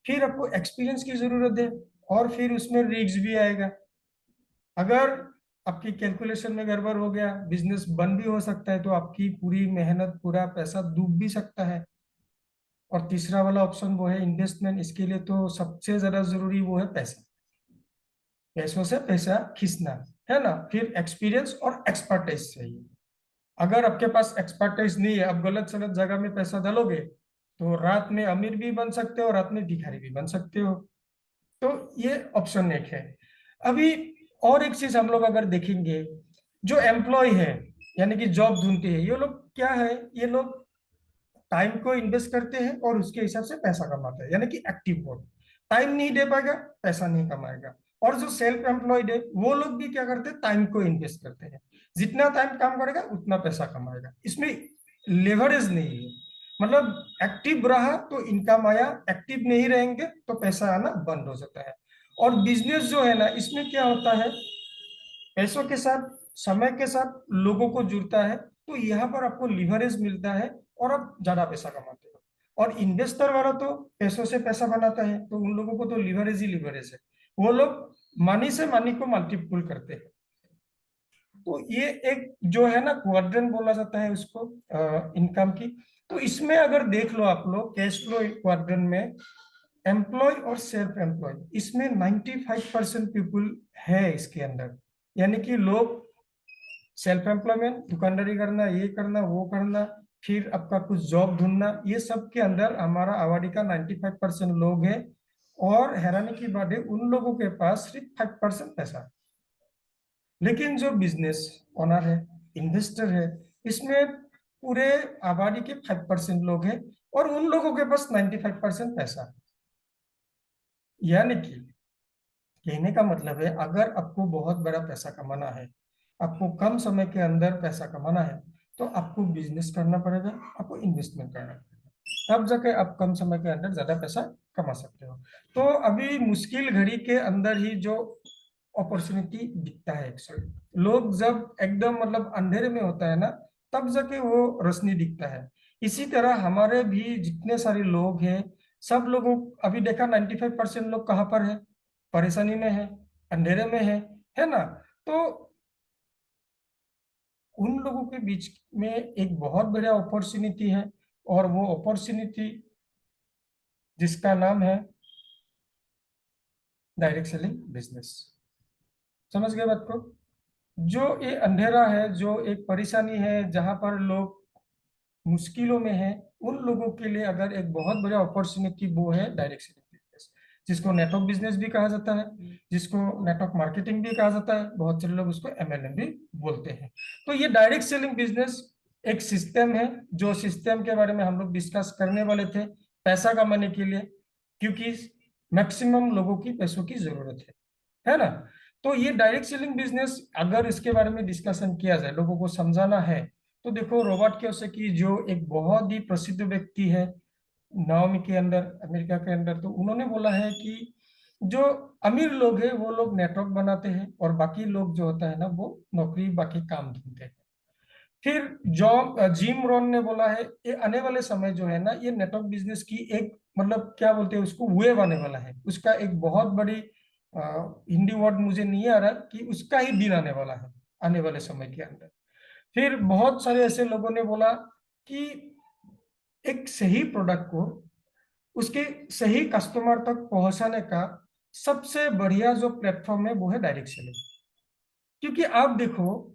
फिर आपको एक्सपीरियंस की जरूरत है, और फिर उसमें रिस्क भी आएगा। अगर आपकी कैलकुलेशन में गड़बड़ हो गया, बिजनेस बंद भी हो सकता है, तो आपकी पूरी मेहनत पूरा पैसा डूब भी सकता है। और तीसरा वाला ऑप्शन वो है इन्वेस्टमेंट। इसके लिए तो सबसे ज्यादा जरूरी वो है पैसा, पैसों से पैसा खींचना, है ना। फिर एक्सपीरियंस और एक्सपर्टाइज चाहिए। अगर आपके पास एक्सपर्टाइज नहीं है, आप गलत सलत जगह में पैसा डालोगे, तो रात में अमीर भी बन सकते हो, रात में भिखारी भी बन सकते हो। तो ये ऑप्शन एक है। अभी और एक चीज हम लोग अगर देखेंगे, जो एम्प्लॉय है, यानी कि जॉब ढूंढते हैं, ये लोग क्या है, ये लोग टाइम को इन्वेस्ट करते हैं और उसके हिसाब से पैसा कमाते हैं, यानी कि एक्टिव वर्क। टाइम नहीं दे पाएगा, पैसा नहीं कमाएगा। और जो सेल्फ एम्प्लॉयड है, वो लोग भी क्या करते हैं, टाइम को इन्वेस्ट करते हैं। जितना टाइम काम करेगा उतना पैसा कमाएगा, इसमें लेवरेज नहीं है। मतलब एक्टिव रहा तो इनकम आया, एक्टिव नहीं रहेंगे तो पैसा आना बंद हो जाता है। और बिजनेस जो है ना, इसमें क्या होता है, पैसों के साथ, समय के साथ लोगों को जुड़ता है, तो यहाँ पर आपको लिवरेज मिलता है और आप ज्यादा पैसा कमाते हो। और इन्वेस्टर वाला तो पैसों से पैसा बनाता है, तो उन लोगों को तो लिवरेज ही लिवरेज है। वो लोग मनी से मनी को मल्टीपल करते हैं। तो ये एक जो है ना क्वाड्रेंट बोला जाता है उसको, इनकम की। तो इसमें अगर देख लो आप लोग कैश फ्लो क्वाड्रेंट में, एम्प्लॉय और सेल्फ एम्प्लॉय, इसमें 95% पीपुल है इसके अंदर। यानी कि लोग सेल्फ एम्प्लॉयमेंट, दुकानदारी करना, ये करना वो करना, फिर आपका कुछ जॉब ढूंढना, ये सब के अंदर हमारा आबादी का 95% लोग हैं। और हैरानी की बात है, उन लोगों के पास सिर्फ 5% पैसा है। लेकिन जो बिजनेस ओनर है, इन्वेस्टर है, इसमें पूरे आबादी के 5% लोग हैं, और उन लोगों के पास 95% पैसा है। यानी कि कहने का मतलब है, अगर आपको बहुत बड़ा पैसा कमाना है, आपको कम समय के अंदर पैसा कमाना है, तो आपको बिजनेस करना पड़ेगा, आपको इन्वेस्टमेंट करना पड़ेगा, तब जाके आप कम समय के अंदर ज्यादा पैसा कमा सकते हो। तो अभी मुश्किल घड़ी के अंदर ही जो अपॉर्चुनिटी दिखता है, एक्चुअली लोग जब एकदम मतलब अंधेरे में होता है ना, तब जाके वो रोशनी दिखता है। इसी तरह हमारे भी जितने सारे लोग हैं, सब लोगों, अभी देखा 95% लोग कहाँ पर है, परेशानी में है, अंधेरे में है ना। तो उन लोगों के बीच में एक बहुत बड़ा अपॉर्चुनिटी है, और वो अपॉर्चुनिटी जिसका नाम है डायरेक्ट सेलिंग बिजनेस। समझ गए बात को। जो ये अंधेरा है, जो एक परेशानी है, जहां पर लोग मुश्किलों में है, उन लोगों के लिए अगर एक बहुत बड़ा अपॉर्चुनिटी, वो है डायरेक्ट सेलिंग बिजनेस, जिसको नेटवर्क बिजनेस भी कहा जाता है, जिसको नेटवर्क मार्केटिंग भी कहा जाता है, बहुत सारे लोग उसको एमएलएम भी बोलते हैं। तो ये डायरेक्ट सेलिंग बिजनेस एक सिस्टम है, जो सिस्टम के बारे में हम लोग डिस्कस करने वाले थे, पैसा कमाने के लिए, क्योंकि मैक्सिमम लोगों की पैसों की जरूरत है ना। तो ये डायरेक्ट सेलिंग बिजनेस, अगर इसके बारे में डिस्कशन किया जाए, लोगों को समझाना है, तो देखो रॉबर्ट कियोसाकी जो एक बहुत ही प्रसिद्ध व्यक्ति है नाओमी के अंदर, अमेरिका के अंदर, तो उन्होंने बोला है कि जो अमीर लोग हैं वो लोग नेटवर्क बनाते हैं, और बाकी लोग जो होता है ना, वो नौकरी बाकी काम ढूंढते हैं। फिर जॉन जिम रोन ने बोला है, ये आने वाले समय जो है ना, ये नेटवर्क बिजनेस की एक मतलब क्या बोलते हैं उसको, वेव आने वाला है, उसका एक बहुत बड़ी हिंदी वर्ड मुझे नहीं आ रहा, कि उसका ही दिन आने वाला है आने वाले समय के अंदर। फिर बहुत सारे ऐसे लोगों ने बोला कि एक सही प्रोडक्ट को उसके सही कस्टमर तक पहुंचाने का सबसे बढ़िया जो प्लेटफॉर्म है, वो है डायरेक्ट सेलिंग। क्योंकि आप देखो,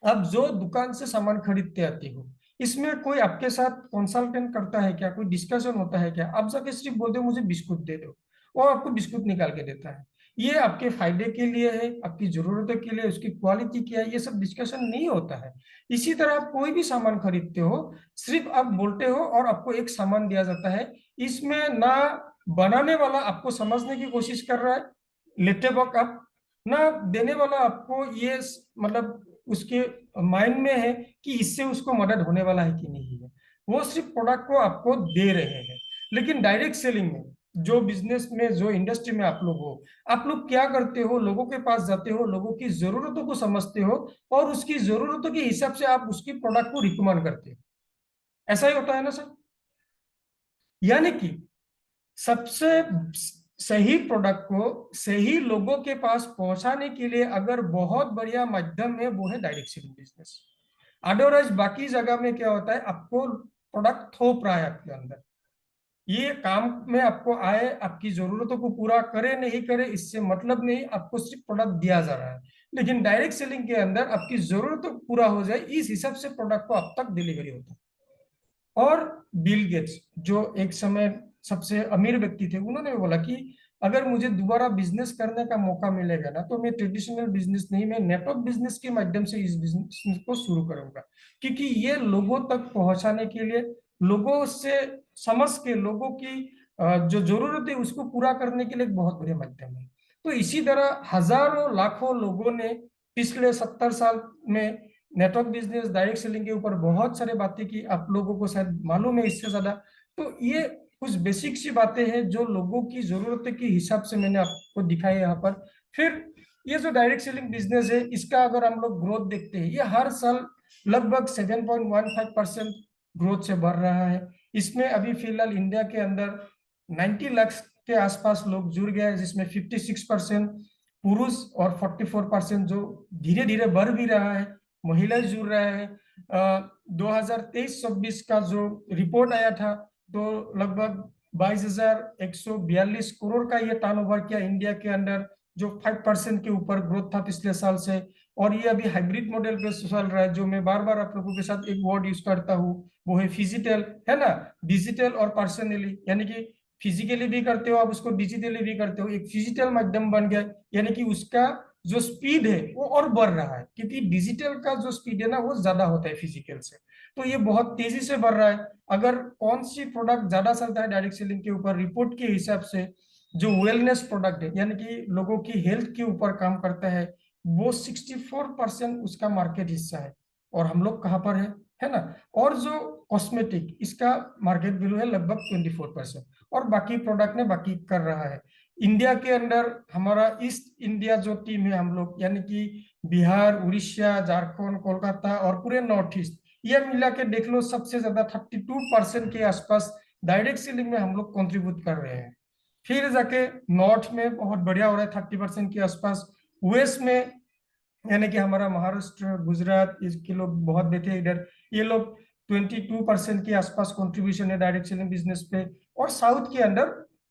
आप जो दुकान से सामान खरीदते आते हो, इसमें कोई आपके साथ कंसल्टेंट करता है क्या, कोई डिस्कशन होता है क्या? आप जाके सिर्फ बोलते हो मुझे बिस्कुट दे दो, वो आपको बिस्कुट निकाल के देता है। ये आपके फायदे के लिए है, आपकी जरूरतों के लिए, उसकी क्वालिटी क्या है, ये सब डिस्कशन नहीं होता है। इसी तरह आप कोई भी सामान खरीदते हो, सिर्फ आप बोलते हो और आपको एक सामान दिया जाता है। इसमें ना बनाने वाला आपको समझने की कोशिश कर रहा है, लेते वक्त आप, ना देने वाला आपको ये मतलब उसके माइंड में है कि इससे उसको मदद होने वाला है कि नहीं है। वो सिर्फ प्रोडक्ट को आपको दे रहे हैं। लेकिन डायरेक्ट सेलिंग में, जो बिजनेस में, जो इंडस्ट्री में आप लोग हो, आप लोग क्या करते हो, लोगों के पास जाते हो, लोगों की जरूरतों को समझते हो, और उसकी जरूरतों के हिसाब से आप उसकी प्रोडक्ट को रिकमेंड करते हो। ऐसा ही होता है ना सर। यानी कि सबसे सही प्रोडक्ट को सही लोगों के पास पहुंचाने के लिए अगर बहुत बढ़िया माध्यम है वो है डायरेक्ट सेलिंग बिजनेस। अदरवाइज बाकी जगह में क्या होता है, आपको प्रोडक्ट थोप रहा है आपके अंदर, ये काम में आपको आए, आपकी जरूरतों को पूरा करे नहीं करे इससे मतलब नहीं, आपको सिर्फ प्रोडक्ट दिया जा रहा है। लेकिन डायरेक्ट सेलिंग के अंदर आपकी जरूरत पूरा हो जाए इस हिसाब से प्रोडक्ट को अब तक डिलीवरी होता है। और बिल गेट्स जो एक समय सबसे अमीर व्यक्ति थे, उन्होंने भी बोला कि अगर मुझे दोबारा बिजनेस करने का मौका मिलेगा ना तो मैं ट्रेडिशनल बिजनेस नहीं, मैं नेटवर्क बिजनेस के माध्यम से इस बिजनेस को शुरू करूंगा, क्योंकि ये लोगों तक पहुंचाने के लिए, लोगों से समझ के लोगों की जो जरूरत है उसको पूरा करने के लिए एक बहुत बड़े माध्यम है। तो इसी तरह हजारों लाखों लोगों ने पिछले 70 साल में नेटवर्क बिजनेस डायरेक्ट सेलिंग के ऊपर बहुत सारे बातें की, आप लोगों को शायद मालूम है इससे ज्यादा। तो ये कुछ बेसिक सी बातें हैं जो लोगों की जरूरत के हिसाब से मैंने आपको दिखाई यहाँ पर। फिर ये जो डायरेक्ट सेलिंग बिजनेस है इसका अगर हम लोग ग्रोथ देखते हैं, ये हर साल लगभग 7.15% ग्रोथ से बढ़ रहा है। इसमें अभी फिलहाल इंडिया के अंदर 90 लाख के आसपास लोग जुड़ गए हैं, जिसमें 56% पुरुष और 44% जो धीरे धीरे बढ़ भी रहा है महिला जुड़ रहा है। 2023-26 का जो रिपोर्ट आया था तो लगभग 22,142 करोड़ का ये टर्नओवर किया इंडिया के अंदर, जो 5% के ऊपर ग्रोथ था पिछले साल से। और ये अभी हाइब्रिड मॉडल पे चल रहा है, जो मैं बार बार आप लोगों के साथ एक वर्ड यूज करता हूँ, वो है फिजिटल, है ना, डिजिटल और पर्सनली, यानी कि फिजिकली भी करते हो आप उसको, डिजिटली भी करते हो, एक फिजिटल माध्यम बन गया। यानी कि उसका जो स्पीड है वो और बढ़ रहा है, क्योंकि डिजिटल का जो स्पीड है ना वो ज्यादा होता है फिजिकल से, तो ये बहुत तेजी से बढ़ रहा है। अगर कौन सी प्रोडक्ट ज्यादा चलता है डायरेक्ट सेलिंग के ऊपर, रिपोर्ट के हिसाब से जो वेलनेस प्रोडक्ट है यानी कि लोगों की हेल्थ के ऊपर काम करता है, वो 64% उसका मार्केट हिस्सा है। और हम लोग कहाँ पर है ना। और जो कॉस्मेटिक, इसका मार्केट वैल्यू है लगभग 24%। और बाकी प्रोडक्ट ने बाकी कर रहा है। इंडिया के अंदर हमारा ईस्ट इंडिया जो टीम है हम लोग, यानी कि बिहार, उड़ीसा, झारखंड, कोलकाता और पूरे नॉर्थ ईस्ट, ये मिला के देख लो सबसे ज्यादा 32% के आसपास डायरेक्ट सेलिंग में हम लोग कंट्रीब्यूट कर रहे हैं। फिर जाके नॉर्थ में बहुत बढ़िया हो रहा है 30% के आसपास। वेस्ट में यानी कि हमारा महाराष्ट्र, गुजरात, इसके लोग बहुत बैठे हैं इधर, ये लोग 22% के आसपास कंट्रीब्यूशन है डायरेक्ट सेलिंग बिजनेस पे। और साउथ के अंदर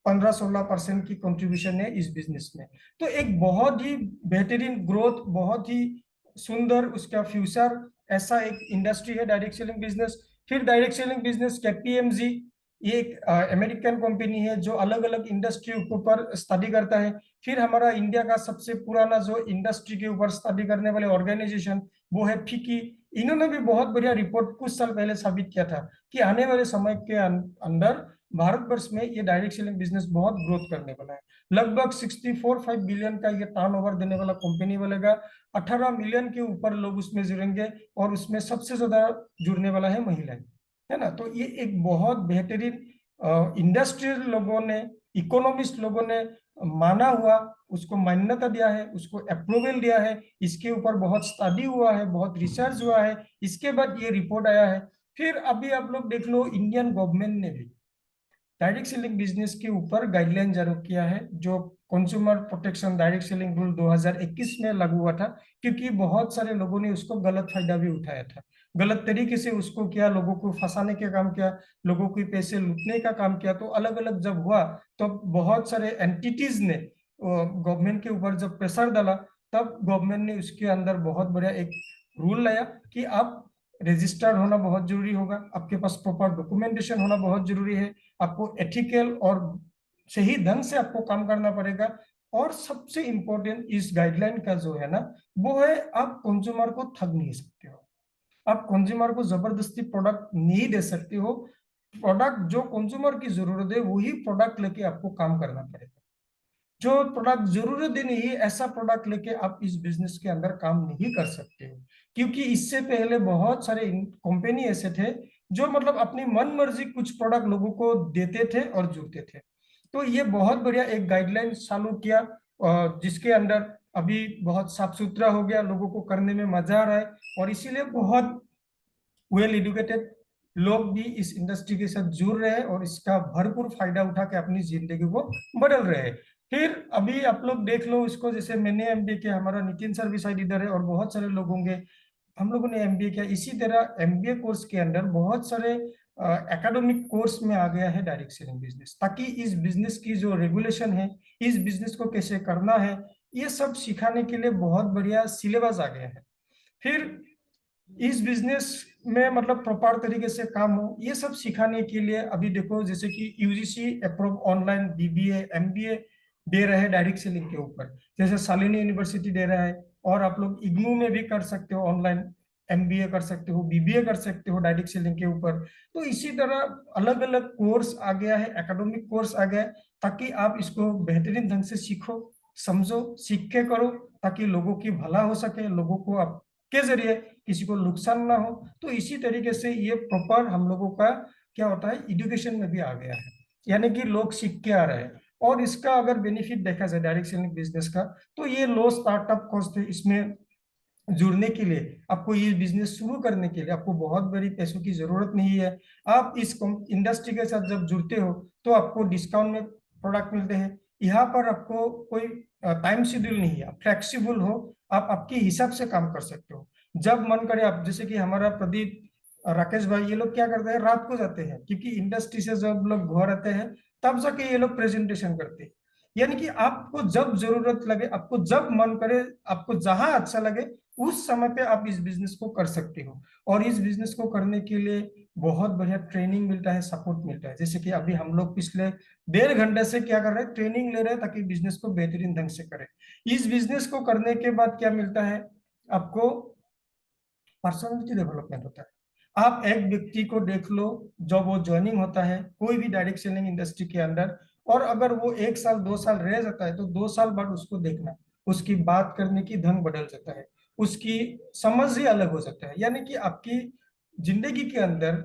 15-16% की कंट्रीब्यूशन है इस बिजनेस में। तो एक बहुत ही बेहतरीन ग्रोथ, बहुत ही सुंदर उसका फ्यूचर, ऐसा एक इंडस्ट्री है डायरेक्ट सेलिंग बिजनेस। फिर डायरेक्ट सेलिंग बिजनेस केपीएमजी, ये एक अमेरिकन कंपनी है जो अलग अलग इंडस्ट्री के ऊपर स्टडी करता है। फिर हमारा इंडिया का सबसे पुराना जो इंडस्ट्री के ऊपर स्टडी करने वाले ऑर्गेनाइजेशन, वो है फिकी। इन्होंने भी बहुत बढ़िया रिपोर्ट कुछ साल पहले साबित किया था कि आने वाले समय के अंदर भारतवर्ष में ये डायरेक्ट सेलिंग बिजनेस बहुत ग्रोथ करने वाला है। लगभग 64-5 बिलियन का ये टर्नओवर देने वाला कंपनी बनेगा। 18 मिलियन के ऊपर लोग उसमें जुड़ेंगे और उसमें सबसे ज्यादा जुड़ने वाला है महिलाएं, है ना। तो ये एक बहुत बेहतरीन इंडस्ट्रियल लोगों ने, इकोनॉमिस्ट लोगों ने माना हुआ, उसको मान्यता दिया है, उसको अप्रूवल दिया है, इसके ऊपर बहुत स्टडी हुआ है, बहुत रिसर्च हुआ है, इसके बाद ये रिपोर्ट आया है। फिर अभी आप लोग देख लो इंडियन गवर्नमेंट ने भी डायरेक्ट सेलिंग बिजनेस के ऊपर गाइडलाइन जारी किया है, जो consumer protection direct selling rule 2021 में लागू हुआ था, क्योंकि बहुत सारे लोगों ने उसको गलत फायदा भी उठाया था, गलत तरीके से उसको किया, लोगों को फंसाने का काम किया, लोगों के पैसे लूटने का काम किया। तो अलग अलग जब हुआ तो बहुत सारे एंटिटीज ने गवर्नमेंट के ऊपर जब प्रेशर डाला, तब गवर्नमेंट ने उसके अंदर बहुत बड़ा एक रूल लाया कि आप रजिस्टर्ड होना बहुत जरूरी होगा, आपके पास प्रॉपर डॉक्यूमेंटेशन होना बहुत जरूरी है, आपको एथिकल और सही ढंग से आपको काम करना पड़ेगा। और सबसे इंपॉर्टेंट इस गाइडलाइन का जो है ना, वो है आप कंज्यूमर को ठग नहीं सकते हो, आप कंज्यूमर को जबरदस्ती प्रोडक्ट नहीं दे सकते हो। प्रोडक्ट जो कंज्यूमर की जरूरत है वही प्रोडक्ट लेके आपको काम करना पड़ेगा। जो प्रोडक्ट जरूरत ही नहीं है ऐसा प्रोडक्ट लेके आप इस बिजनेस के अंदर काम नहीं कर सकते हो, क्योंकि इससे पहले बहुत सारे कंपनी ऐसे थे जो मतलब अपनी मन मर्जी कुछ प्रोडक्ट लोगों को देते थे और जुड़ते थे। तो ये बहुत बढ़िया एक गाइडलाइन चालू किया, जिसके अंदर अभी बहुत साफ सुथरा हो गया, लोगों को करने में मजा आ रहा है, और इसीलिए बहुत वेल एजुकेटेड लोग भी इस इंडस्ट्री के साथ जुड़ रहे हैं और इसका भरपूर फायदा उठा के अपनी जिंदगी को बदल रहे हैं। फिर अभी आप लोग देख लो इसको, जैसे मैंने एमबीए किया, हमारा नितिन सर भी शायद इधर है, और बहुत सारे लोग होंगे, हम लोगों ने एमबीए किया। इसी तरह एमबीए कोर्स के अंदर बहुत सारे एकेडमिक कोर्स में आ गया है डायरेक्ट सेलिंग बिजनेस, ताकि इस बिजनेस की जो रेगुलेशन है, इस बिजनेस को कैसे करना है, ये सब सिखाने के लिए बहुत बढ़िया सिलेबस आ गया है। फिर इस बिजनेस में मतलब प्रॉपर तरीके से काम हो, ये सब सिखाने के लिए अभी देखो, जैसे कि UGC approve online BBA MBA दे रहे हैं डायरेक्ट सेलिंग के ऊपर, जैसे शालिनी यूनिवर्सिटी दे रहा है, और आप लोग इग्नू में भी कर सकते हो ऑनलाइन, एमबीए कर सकते हो, बीबीए कर सकते हो डायरेक्ट सेलिंग के ऊपर। तो इसी तरह अलग अलग कोर्स आ गया है, एकेडमिक कोर्स आ गया है, ताकि आप इसको बेहतरीन ढंग से सीखो, समझो, सीख के करो, ताकि लोगों की भला हो सके, लोगों को आपके जरिए किसी को नुकसान ना हो। तो इसी तरीके से ये प्रॉपर हम लोगों का क्या होता है, एजुकेशन में भी आ गया है, यानी कि लोग सीख के आ रहे हैं। और इसका अगर बेनिफिट देखा जाए डायरेक्ट सेलिंग बिजनेस का, तो ये लो स्टार्टअप कॉस्ट है। इसमें जुड़ने के लिए, आपको ये बिजनेस शुरू करने के लिए आपको बहुत बड़ी पैसों की जरूरत नहीं है। आप इस इंडस्ट्री के साथ जब जुड़ते हो तो आपको डिस्काउंट में प्रोडक्ट मिलते हैं। यहाँ पर आपको कोई टाइम शेड्यूल नहीं है, आप फ्लेक्सिबल हो, आप आपके हिसाब से काम कर सकते हो जब मन करे आप। जैसे कि हमारा प्रदीप, राकेश भाई, ये लोग क्या करते हैं, रात को जाते हैं, क्योंकि इंडस्ट्री से जब लोग घर आते हैं तब जाके ये लोग प्रेजेंटेशन करते हैं। यानी कि आपको जब जरूरत लगे, आपको जब मन करे, आपको जहां अच्छा लगे, उस समय पे आप इस बिजनेस को कर सकते हो। और इस बिजनेस को करने के लिए बहुत बढ़िया ट्रेनिंग मिलता है, सपोर्ट मिलता है। जैसे कि अभी हम लोग पिछले 1.5 घंटे से क्या कर रहे हैं, ट्रेनिंग ले रहे हैं, ताकि बिजनेस को बेहतरीन ढंग से करें। इस बिजनेस को करने के बाद क्या मिलता है आपको, पर्सनालिटी डेवलपमेंट होता है। आप एक व्यक्ति को देख लो, जब वो ज्वाइनिंग होता है कोई भी डायरेक्ट सेलिंग इंडस्ट्री के अंदर, और अगर वो 1 साल 2 साल रह जाता है, तो 2 साल बाद उसको देखना, उसकी बात करने की ढंग बदल जाता है, उसकी समझ ही अलग हो जाता है। यानी कि आपकी जिंदगी के अंदर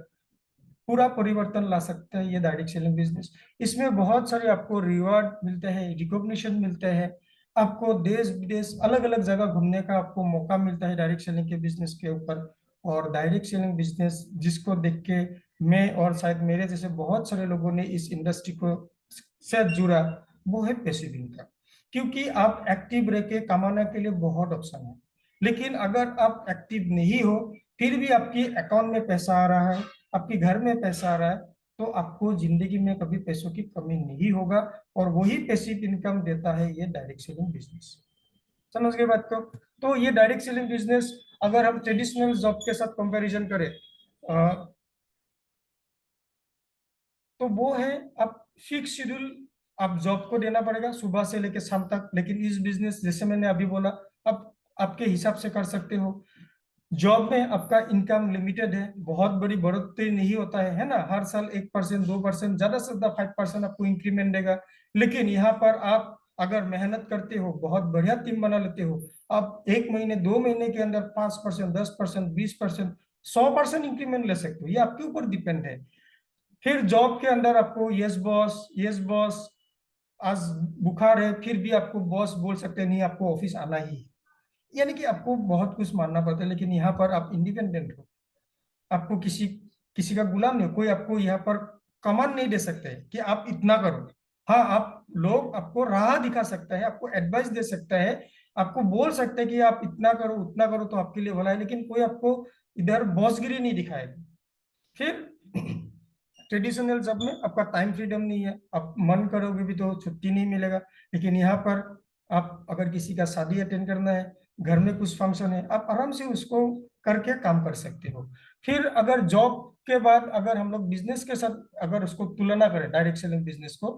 पूरा परिवर्तन ला सकता है ये डायरेक्ट सेलिंग बिजनेस। इसमें बहुत सारे आपको रिवॉर्ड मिलते हैं, रिकॉग्निशन मिलते हैं, आपको देश विदेश अलग अलग जगह घूमने का आपको मौका मिलता है डायरेक्ट सेलिंग के बिजनेस के ऊपर। और डायरेक्ट सेलिंग बिजनेस जिसको देख के मैं और शायद मेरे जैसे बहुत सारे लोगों ने इस इंडस्ट्री को से जुड़ा, वो है पैसिव इनकम। क्योंकि आप एक्टिव रह के कमाने के लिए बहुत ऑप्शन है, लेकिन अगर आप एक्टिव नहीं हो, फिर भी आपकी अकाउंट में पैसा आ रहा है, आपके घर में पैसा आ रहा है, तो आपको जिंदगी में कभी पैसों की कमी नहीं होगा। और वही पैसिव इनकम देता है ये डायरेक्ट सेलिंग बिजनेस। समझ गए बात को? तो ये डायरेक्ट सेलिंग बिजनेस अगर हम ट्रेडिशनल जॉब के साथ कंपैरिजन करें, तो वो है, आप फिक्स शेड्यूल आप जॉब को देना पड़ेगा सुबह से लेकर शाम तक। लेकिन इस बिजनेस, जैसे मैंने अभी बोला, आप आपके हिसाब से कर सकते हो। जॉब में आपका इनकम लिमिटेड है, बहुत बड़ी बढ़ोतरी नहीं होता है ना, हर साल 1% 2%, ज्यादा से ज्यादा 5% आपको इंक्रीमेंट देगा। लेकिन यहाँ पर आप अगर मेहनत करते हो, बहुत बढ़िया टीम बना लेते हो, आप 1 महीने 2 महीने के अंदर 5%, 10%, 20%, 100% इंक्रीमेंट ले सकते हो। ये आपके ऊपर डिपेंड है। फिर जॉब के अंदर आपको यस बॉस, यस बॉस, आज बुखार है, फिर भी आपको बॉस बोल सकते हैं, नहीं आपको ऑफिस आना ही है। यानी कि आपको बहुत कुछ मानना पड़ता है। लेकिन यहाँ पर आप इंडिपेंडेंट हो, आपको किसी किसी का गुलाम नहीं हो। कोई आपको यहाँ पर कमांड नहीं दे सकते कि आप इतना करो। हाँ, आप लोग आपको राह दिखा सकता है, आपको एडवाइस दे सकता है, आपको बोल सकते हैं कि आप इतना करो उतना करो तो आपके लिए भला है, लेकिन कोई आपको इधर बॉसगिरी नहीं दिखाएगा। फिर ट्रेडिशनल जॉब में आपका टाइम फ्रीडम नहीं है, आप मन करोगे भी तो छुट्टी नहीं मिलेगा। लेकिन यहाँ पर आप अगर किसी का शादी अटेंड करना है, घर में कुछ फंक्शन है, आप आराम से उसको करके काम कर सकते हो। फिर अगर जॉब के बाद अगर हम लोग बिजनेस के साथ अगर उसको तुलना करें डायरेक्ट सेलिंग बिजनेस को,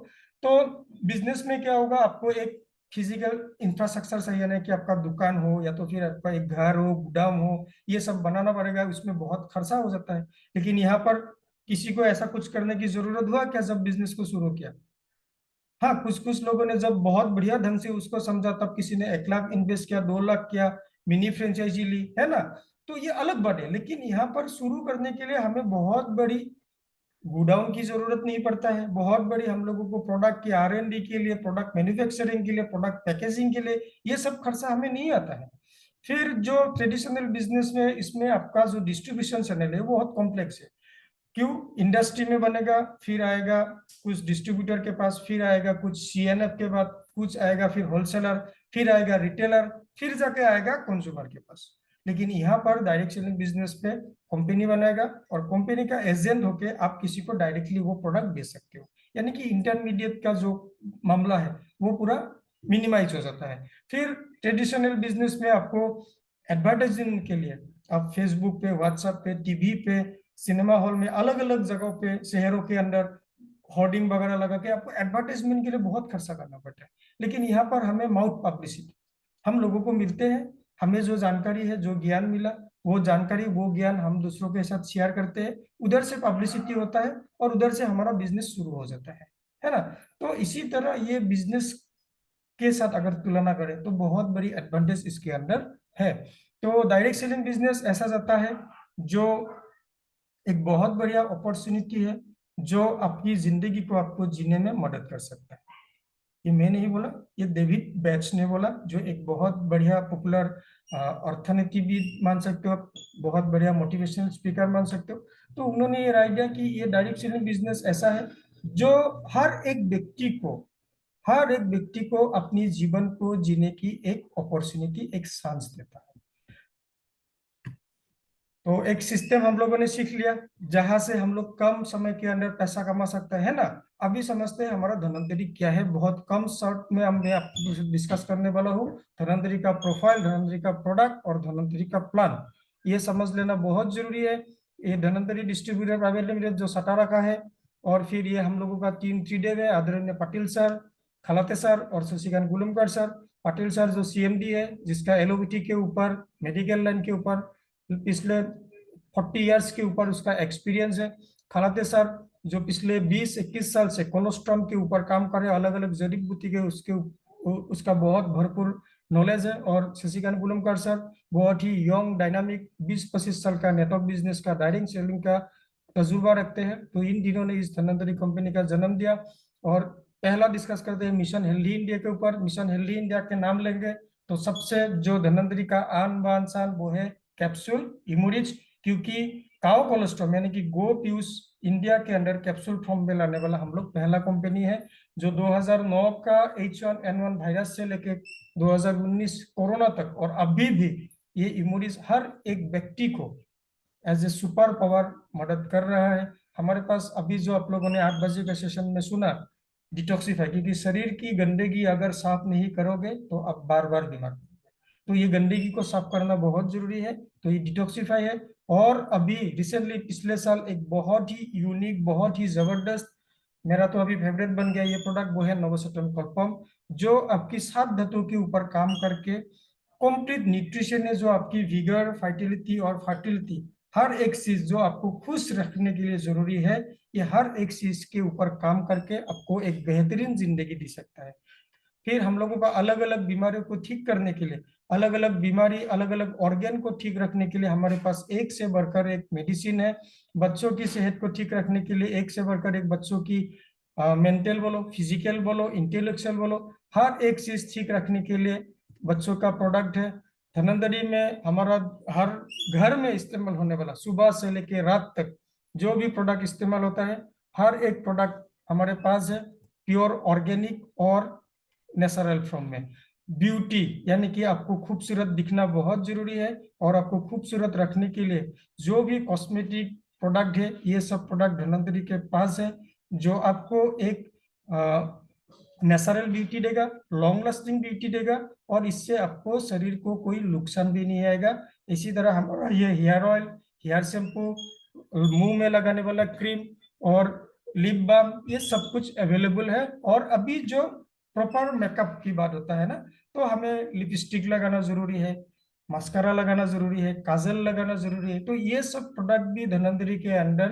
तो बिजनेस में क्या होगा, आपको एक फिजिकल इंफ्रास्ट्रक्चर चाहिए, यानी कि आपका दुकान हो या तो फिर आपका एक घर हो, गुदाम हो, ये सब बनाना पड़ेगा, उसमें बहुत खर्चा हो जाता है। लेकिन यहाँ पर किसी को ऐसा कुछ करने की जरूरत हुआ क्या जब बिजनेस को शुरू किया? हाँ, कुछ कुछ लोगों ने जब बहुत बढ़िया ढंग से उसको समझा, तब किसी ने 1 लाख इन्वेस्ट किया, 2 लाख किया, मिनी फ्रेंचाइजी ली, है ना। तो ये अलग बात है। लेकिन यहाँ पर शुरू करने के लिए हमें बहुत बड़ी गोडाउन की जरूरत नहीं पड़ता है, बहुत बड़ी हम लोगों को प्रोडक्ट की R&D के लिए, प्रोडक्ट मैन्युफैक्चरिंग के लिए, प्रोडक्ट पैकेजिंग के लिए, ये सब खर्चा हमें नहीं आता है। फिर जो ट्रेडिशनल बिजनेस में, इसमें आपका जो डिस्ट्रीब्यूशन चैनल है वो बहुत कॉम्प्लेक्स है। क्यों? इंडस्ट्री में बनेगा, फिर आएगा कुछ डिस्ट्रीब्यूटर के पास, फिर आएगा कुछ सीएनएफ के बाद, कुछ आएगा फिर होलसेलर, फिर आएगा रिटेलर, फिर जाके आएगा कंज्यूमर के पास। लेकिन यहाँ पर डायरेक्ट सेलिंग बिजनेस पे कंपनी बनाएगा और कंपनी का एजेंट होके आप किसी को डायरेक्टली वो प्रोडक्ट बेच सकते हो। यानी कि इंटरमीडिएट का जो मामला है वो पूरा मिनिमाइज हो जाता है। फिर ट्रेडिशनल बिजनेस में आपको एडवर्टाइजिंग के लिए आप फेसबुक पे, व्हाट्सएप पे, टीवी पे, सिनेमा हॉल में, अलग अलग जगहों पे, शहरों के अंदर होर्डिंग वगैरह लगा के आपको एडवर्टाइजमेंट के लिए बहुत खर्चा करना पड़ता है। लेकिन यहाँ पर हमें माउथ पब्लिसिटी, हम लोगों को मिलते हैं, हमें जो जानकारी है, जो ज्ञान मिला, वो जानकारी, वो ज्ञान हम दूसरों के साथ शेयर करते हैं, उधर से पब्लिसिटी होता है और उधर से हमारा बिजनेस शुरू हो जाता है ना। तो इसी तरह ये बिजनेस के साथ अगर तुलना करें तो बहुत बड़ी एडवांटेज इसके अंदर है। तो डायरेक्ट सेलिंग बिजनेस ऐसा जाता है जो एक बहुत बढ़िया अपॉर्चुनिटी है, जो आपकी जिंदगी को आपको जीने में मदद कर सकता है। ये मैं नहीं बोला, ये डेविड बेच ने बोला, जो एक बहुत बढ़िया पॉपुलर अर्थनीतिविद मान सकते हो आप, बहुत बढ़िया मोटिवेशनल स्पीकर मान सकते हो। तो उन्होंने ये राय दिया कि ये डायरेक्ट सेलिंग बिजनेस ऐसा है जो हर एक व्यक्ति को अपनी जीवन को जीने की एक अपॉर्चुनिटी, एक चांस देता है। तो एक सिस्टम हम लोगों ने सीख लिया जहां से हम लोग कम समय के अंदर पैसा कमा सकते हैं ना। अभी समझते हैं हमारा धनवंतरी क्या है। बहुत कम शॉर्ट में मैं आपको डिस्कस करने वाला हूँ धनवंतरी का प्रोफाइल, धनवंतरी का प्रोडक्ट और धनवंतरी का प्लान। ये समझ लेना बहुत जरूरी है। ये धनवंतरी डिस्ट्रीब्यूटर प्राइवेट लिमिटेड जो सटारा का है, और फिर ये हम लोगों का टीम ट्रीडेव है, आदरणीय पाटिल सर, खलाते सर और शशिकांत गुलमकर सर। पाटिल सर जो सीएमडी है, जिसका एलओबीटी के ऊपर, मेडिकल लाइन के ऊपर पिछले 40 इयर्स के ऊपर उसका एक्सपीरियंस है। खलाते सर जो पिछले 20-21 साल से कोलोस्ट्रम के ऊपर काम कर रहे हैं, अलग अलग जड़ी बूटी के उसका बहुत भरपूर नॉलेज है। और शशिकांत गुलमकर सर बहुत ही यंग डायनामिक 20-25 साल का नेटवर्क बिजनेस का, डायरेक्ट सेलिंग का तजुर्बा रखते हैं। तो इन दिनों ने इस धनवंतरी कंपनी का जन्म दिया। और पहला डिस्कस करते हैं मिशन हेल्दी इंडिया के ऊपर। मिशन हेल्दी इंडिया के नाम लेंगे तो सबसे जो धनवंतरी का आन बान शान वो है कैप्सूल इमोरिच, क्योंकि काओ कोलोस्ट्रॉम यानी कि गो पीयूष इंडिया के अंदर कैप्सूल फॉर्म में लाने वाला हम लोग पहला कंपनी है, जो 2009 का H1N1 वायरस से लेके 2019 कोरोना तक और अभी भी ये इमोरिच हर एक व्यक्ति को एज ए सुपर पावर मदद कर रहा है। हमारे पास अभी जो आप लोगों ने 8 बजे के सेशन में सुना, डिटॉक्सिफाई, क्योंकि शरीर की गंदगी अगर साफ नहीं करोगे तो आप बार बार बीमार पड़ोगे। तो ये गंदगी को साफ करना बहुत जरूरी है। तो ये डिटॉक्सिफाई है। और अभी रिसेंटली पिछले साल एक बहुत ही यूनिक, बहुत ही जबरदस्त, मेरा तो अभी फेवरेट बन गया ये प्रोडक्ट, वो है नवोसटम कल्पम, जो आपकी 7 धातुओं के ऊपर काम करके कंप्लीट न्यूट्रिशन है, जो आपकी विगर, फाइटिलिटी और फर्टिलिटी, हर एक चीज जो आपको खुश रखने के लिए जरूरी है, ये हर एक चीज के ऊपर काम करके आपको एक बेहतरीन जिंदगी दे सकता है। फिर हम लोगों का अलग अलग बीमारियों को ठीक करने के लिए, अलग अलग बीमारी, अलग अलग ऑर्गन को ठीक रखने के लिए हमारे पास एक से बढ़कर एक मेडिसिन है। बच्चों की सेहत को ठीक रखने के लिए एक से बढ़कर एक, बच्चों की मेंटल बोलो, फिजिकल बोलो, इंटेलेक्चुअल बोलो, हर एक चीज ठीक रखने के लिए बच्चों का प्रोडक्ट है। धनवंतरी में हमारा हर घर में इस्तेमाल होने वाला, सुबह से लेके रात तक जो भी प्रोडक्ट इस्तेमाल होता है, हर एक प्रोडक्ट हमारे पास है प्योर ऑर्गेनिक और नेचुरल फॉर्म में। ब्यूटी यानी कि आपको खूबसूरत दिखना बहुत जरूरी है, और आपको खूबसूरत रखने के लिए जो भी कॉस्मेटिक प्रोडक्ट है, ये सब प्रोडक्ट धनवंतरी के पास है, जो आपको एक नेचुरल ब्यूटी देगा, लॉन्ग लास्टिंग ब्यूटी देगा, और इससे आपको शरीर को कोई नुकसान भी नहीं आएगा। इसी तरह हमारा ये हेयर ऑयल, हेयर शैम्पू, मुंह में लगाने वाला क्रीम और लिप बाम, ये सब कुछ अवेलेबल है। और अभी जो प्रॉपर मेकअप की बात होता है ना, तो हमें लिपस्टिक लगाना जरूरी है, मस्कारा लगाना जरूरी है, काजल लगाना जरूरी है। तो ये सब प्रोडक्ट भी धनवंतरी के अंदर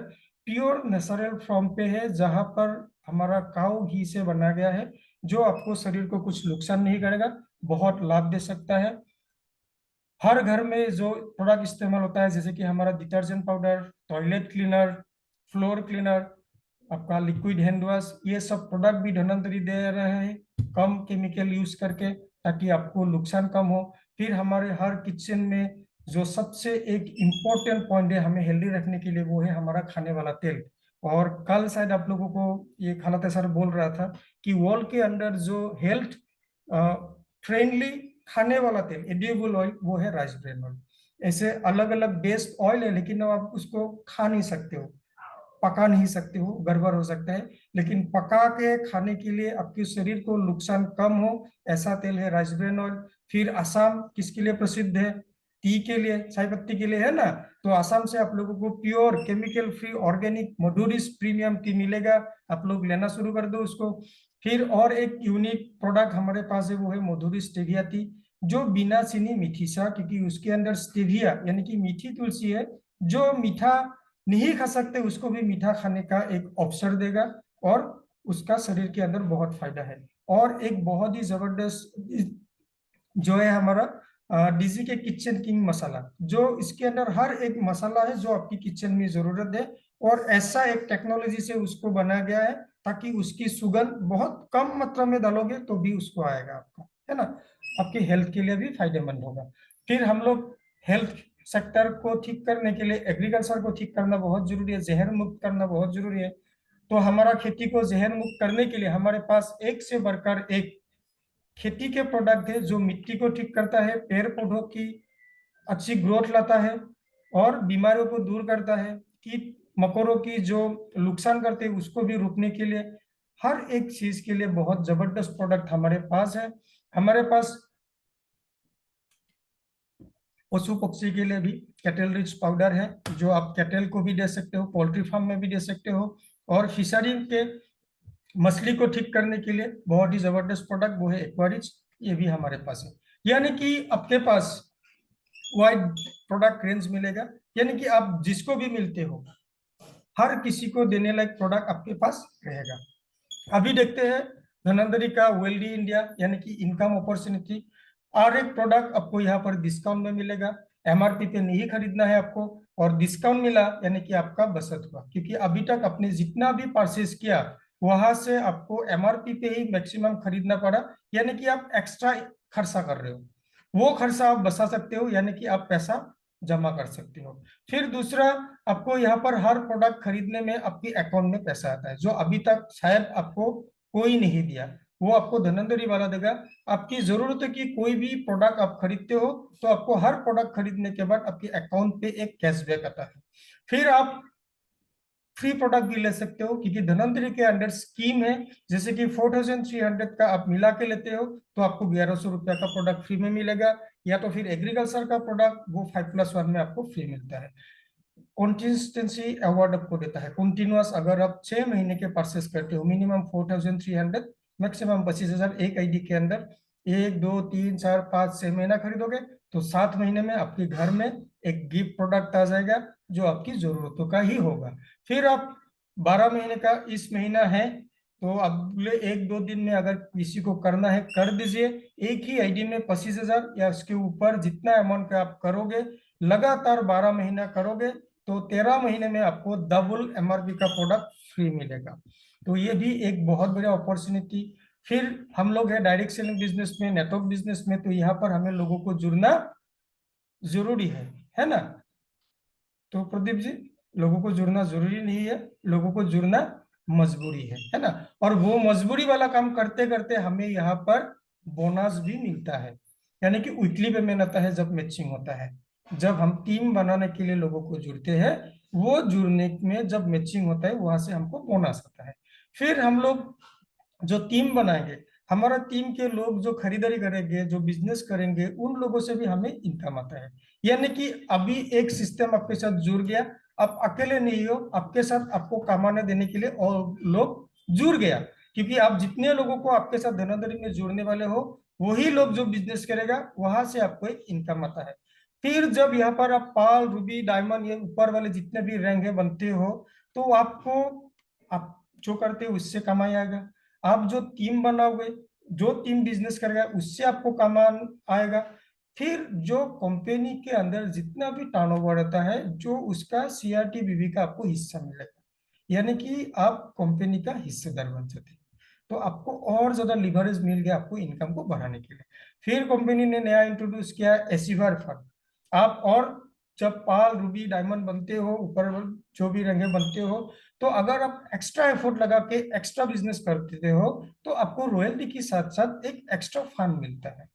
प्योर नेचुरल फॉर्म पे है, जहां पर हमारा काऊ घी से बना गया है, जो आपको शरीर को कुछ नुकसान नहीं करेगा, बहुत लाभ दे सकता है। हर घर में जो प्रोडक्ट इस्तेमाल होता है, जैसे कि हमारा detergent powder, toilet cleaner, floor cleaner, आपका लिक्विड हैंड वॉश, ये सब प्रोडक्ट भी धनवंतरी दे रहे हैं कम केमिकल यूज करके, ताकि आपको नुकसान कम हो। फिर हमारे हर किचन में जो सबसे एक इम्पोर्टेंट पॉइंट है हमें हेल्दी रखने के लिए, वो है हमारा खाने वाला तेल। और कल शायद आप लोगों को ये खालाते सर बोल रहा था कि वर्ल्ड के अंदर जो हेल्थ फ्रेंडली खाने वाला तेल, एडिबल ऑयल, वो है राइस ब्रेन ऑयल। ऐसे अलग अलग बेस्ड ऑयल है, लेकिन आप उसको खा नहीं सकते हो, पका नहीं सकते हो, गड़बड़ हो सकता है। लेकिन पका के खाने के लिए आपके शरीर को नुकसान कम हो, ऐसा तेल है राइस ब्रेन ऑयल। फिर असम किसके लिए प्रसिद्ध है? टी के लिए, चाय पत्ती के लिए, है ना। तो असम से आप लोगों को प्योर केमिकल फ्री ऑर्गेनिक मधुरिस प्रीमियम टी मिलेगा, आप लोग लेना शुरू कर दो उसको। फिर और एक यूनिक प्रोडक्ट हमारे पास है, वो है मधुरिस स्टेविया टी, जो बिना चीनी मीठी सा, क्योंकि उसके अंदर स्टेविया यानी कि मीठी तुलसी है। जो मीठा नहीं खा सकते उसको भी मीठा खाने का एक अवसर देगा, और उसका शरीर के अंदर बहुत फायदा है। और एक बहुत ही जबरदस्त जो है हमारा डीजी के किचन किंग मसाला, जो इसके अंदर हर एक मसाला है जो आपकी किचन में जरूरत है, और ऐसा एक टेक्नोलॉजी से उसको बनाया गया है ताकि उसकी सुगंध बहुत कम मात्रा में डालोगे तो भी उसको आएगा आपका, है ना। आपकी हेल्थ के लिए भी फायदेमंद होगा। फिर हम लोग हेल्थ सेक्टर को ठीक करने के लिए एग्रीकल्चर को ठीक करना बहुत जरूरी है, जहर मुक्त करना बहुत जरूरी है। तो हमारा खेती को जहर मुक्त करने के लिए हमारे पास एक से बढ़कर एक खेती के प्रोडक्ट है, जो मिट्टी को ठीक करता है, पेड़ पौधों की अच्छी ग्रोथ लाता है, और बीमारियों को दूर करता है, कीट मकोड़ों की जो नुकसान करते हैं उसको भी रोकने के लिए, हर एक चीज के लिए बहुत जबरदस्त प्रोडक्ट हमारे पास है। हमारे पास पशु पक्षी के लिए भी कैटल रिच पाउडर है, जो आप कैटल को भी दे सकते हो, पोल्ट्री फार्म में भी दे सकते हो। और फिशरी के मछली को ठीक करने के लिए बहुत ही जबरदस्त प्रोडक्ट, वो है एक्वारिज, ये भी हमारे पास है। यानी कि आपके पास वाइड प्रोडक्ट रेंज मिलेगा, यानी कि आप जिसको भी मिलते हो हर किसी को देने लायक प्रोडक्ट आपके पास रहेगा। अभी देखते हैं धनंतरी का वेल्दी इंडिया, यानी कि इनकम अपॉर्चुनिटी। और एक प्रोडक्ट आपको यहाँ पर डिस्काउंट में मिलेगा, एमआरपी पे नहीं खरीदना है आपको, और डिस्काउंट मिला यानी कि आपका बचत हुआ, क्योंकि अभी तक आपने जितना भी परचेज किया वहां से आपको एमआरपी पे ही मैक्सिमम खरीदना पड़ा, यानी कि आप एक्स्ट्रा खर्चा कर रहे हो। वो खर्चा आप बचा सकते हो, यानी कि आप पैसा जमा कर सकते हो। फिर दूसरा, आपको यहाँ पर हर प्रोडक्ट खरीदने में आपके अकाउंट में पैसा आता है, जो अभी तक शायद आपको कोई नहीं दिया, वो आपको धनंतरी वाला देगा। आपकी जरूरत है कि कोई भी प्रोडक्ट आप खरीदते हो तो आपको हर प्रोडक्ट खरीदने के बाद आपके अकाउंट पे एक कैशबैक आता है। फिर आप फ्री प्रोडक्ट भी ले सकते हो, क्योंकि धनंतरी के अंडर स्कीम है, जैसे कि 4300 का आप मिला के लेते हो तो आपको 1100 रुपया का प्रोडक्ट फ्री में मिलेगा, या तो फिर एग्रीकल्चर का प्रोडक्ट वो 5+1 में आपको फ्री मिलता है। कंसिस्टेंसी अवार्ड आपको देता है, कंटिन्यूअस अगर आप 6 महीने के परचेस करते हो, मिनिमम 4300, मैक्सिमम 25,000 एक आईडी के अंदर, 1 2 3 4 5 6 महीना खरीदोगे तो 7 महीने में आपके घर में एक गिफ्ट प्रोडक्ट आ जाएगा जो आपकी जरूरतों का ही होगा। फिर आप 12 महीने का इस महीना है, तो अगले 1 2 दिन में अगर किसी को करना है कर दीजिए। एक ही आईडी में 25,000 या उसके ऊपर जितना अमाउंट का आप करोगे, लगातार 12 महीना करोगे तो 13 महीने में आपको डबल एमआरपी का प्रोडक्ट फ्री मिलेगा। तो ये भी एक बहुत बड़ा अपॉर्चुनिटी। फिर हम लोग है डायरेक्ट सेलिंग बिजनेस में, नेटवर्क बिजनेस में, तो यहाँ पर हमें लोगों को जुड़ना जरूरी है ना। तो प्रदीप जी, लोगों को जुड़ना जरूरी नहीं है, लोगों को जुड़ना मजबूरी है ना। और वो मजबूरी वाला काम करते करते हमें यहाँ पर बोनस भी मिलता है, यानी कि वीकली पेमेंट आता है जब मैचिंग होता है। जब हम टीम बनाने के लिए लोगों को जुड़ते हैं, वो जुड़ने में जब मैचिंग होता है वहां से हमको बोनस आता है। फिर हम लोग जो टीम बनाएंगे, हमारा टीम के लोग जो खरीदारी करेंगे, जो बिजनेस करेंगे, उन लोगों से भी हमें इनकम आता है। यानी कि अभी एक सिस्टम आपके साथ जुड़ गया, आप अकेले नहीं हो, आपके साथ आपको कमाने देने के लिए और लोग जुड़ गया, क्योंकि आप जितने लोगों को आपके साथ धनाधरी में जोड़ने वाले हो, वही लोग जो बिजनेस करेगा वहां से आपको एक इनकम आता है। फिर जब यहाँ पर आप पाल रूबी डायमंड, ये ऊपर वाले जितने भी रैंक है बनते हो, तो आपको आप जो करते हो उससे कमाई आएगा। आप जो टीम बनाओगे, जो टीम बिजनेस करेगा उससे आपको कमान आएगा। फिर जो कंपनी के अंदर जितना भी टर्नओवर रहता है, जो उसका सीआरटी बीवी का आपको हिस्सा मिलेगा, यानी कि आप कंपनी का हिस्सेदार बन जाते हैं। तो आपको और ज्यादा लिवरेज मिल गया आपको इनकम को बढ़ाने के लिए। फिर कंपनी ने नया इंट्रोड्यूस किया एसीवर फंड। आप और जब पाल रूबी डायमंड बनते हो, ऊपर जो भी रंगे बनते हो, तो अगर आप एक्स्ट्रा एफर्ट लगा के एक्स्ट्रा बिजनेस करते हो तो आपको रॉयल्टी के साथ साथ एक एक्स्ट्रा फंड मिलता है।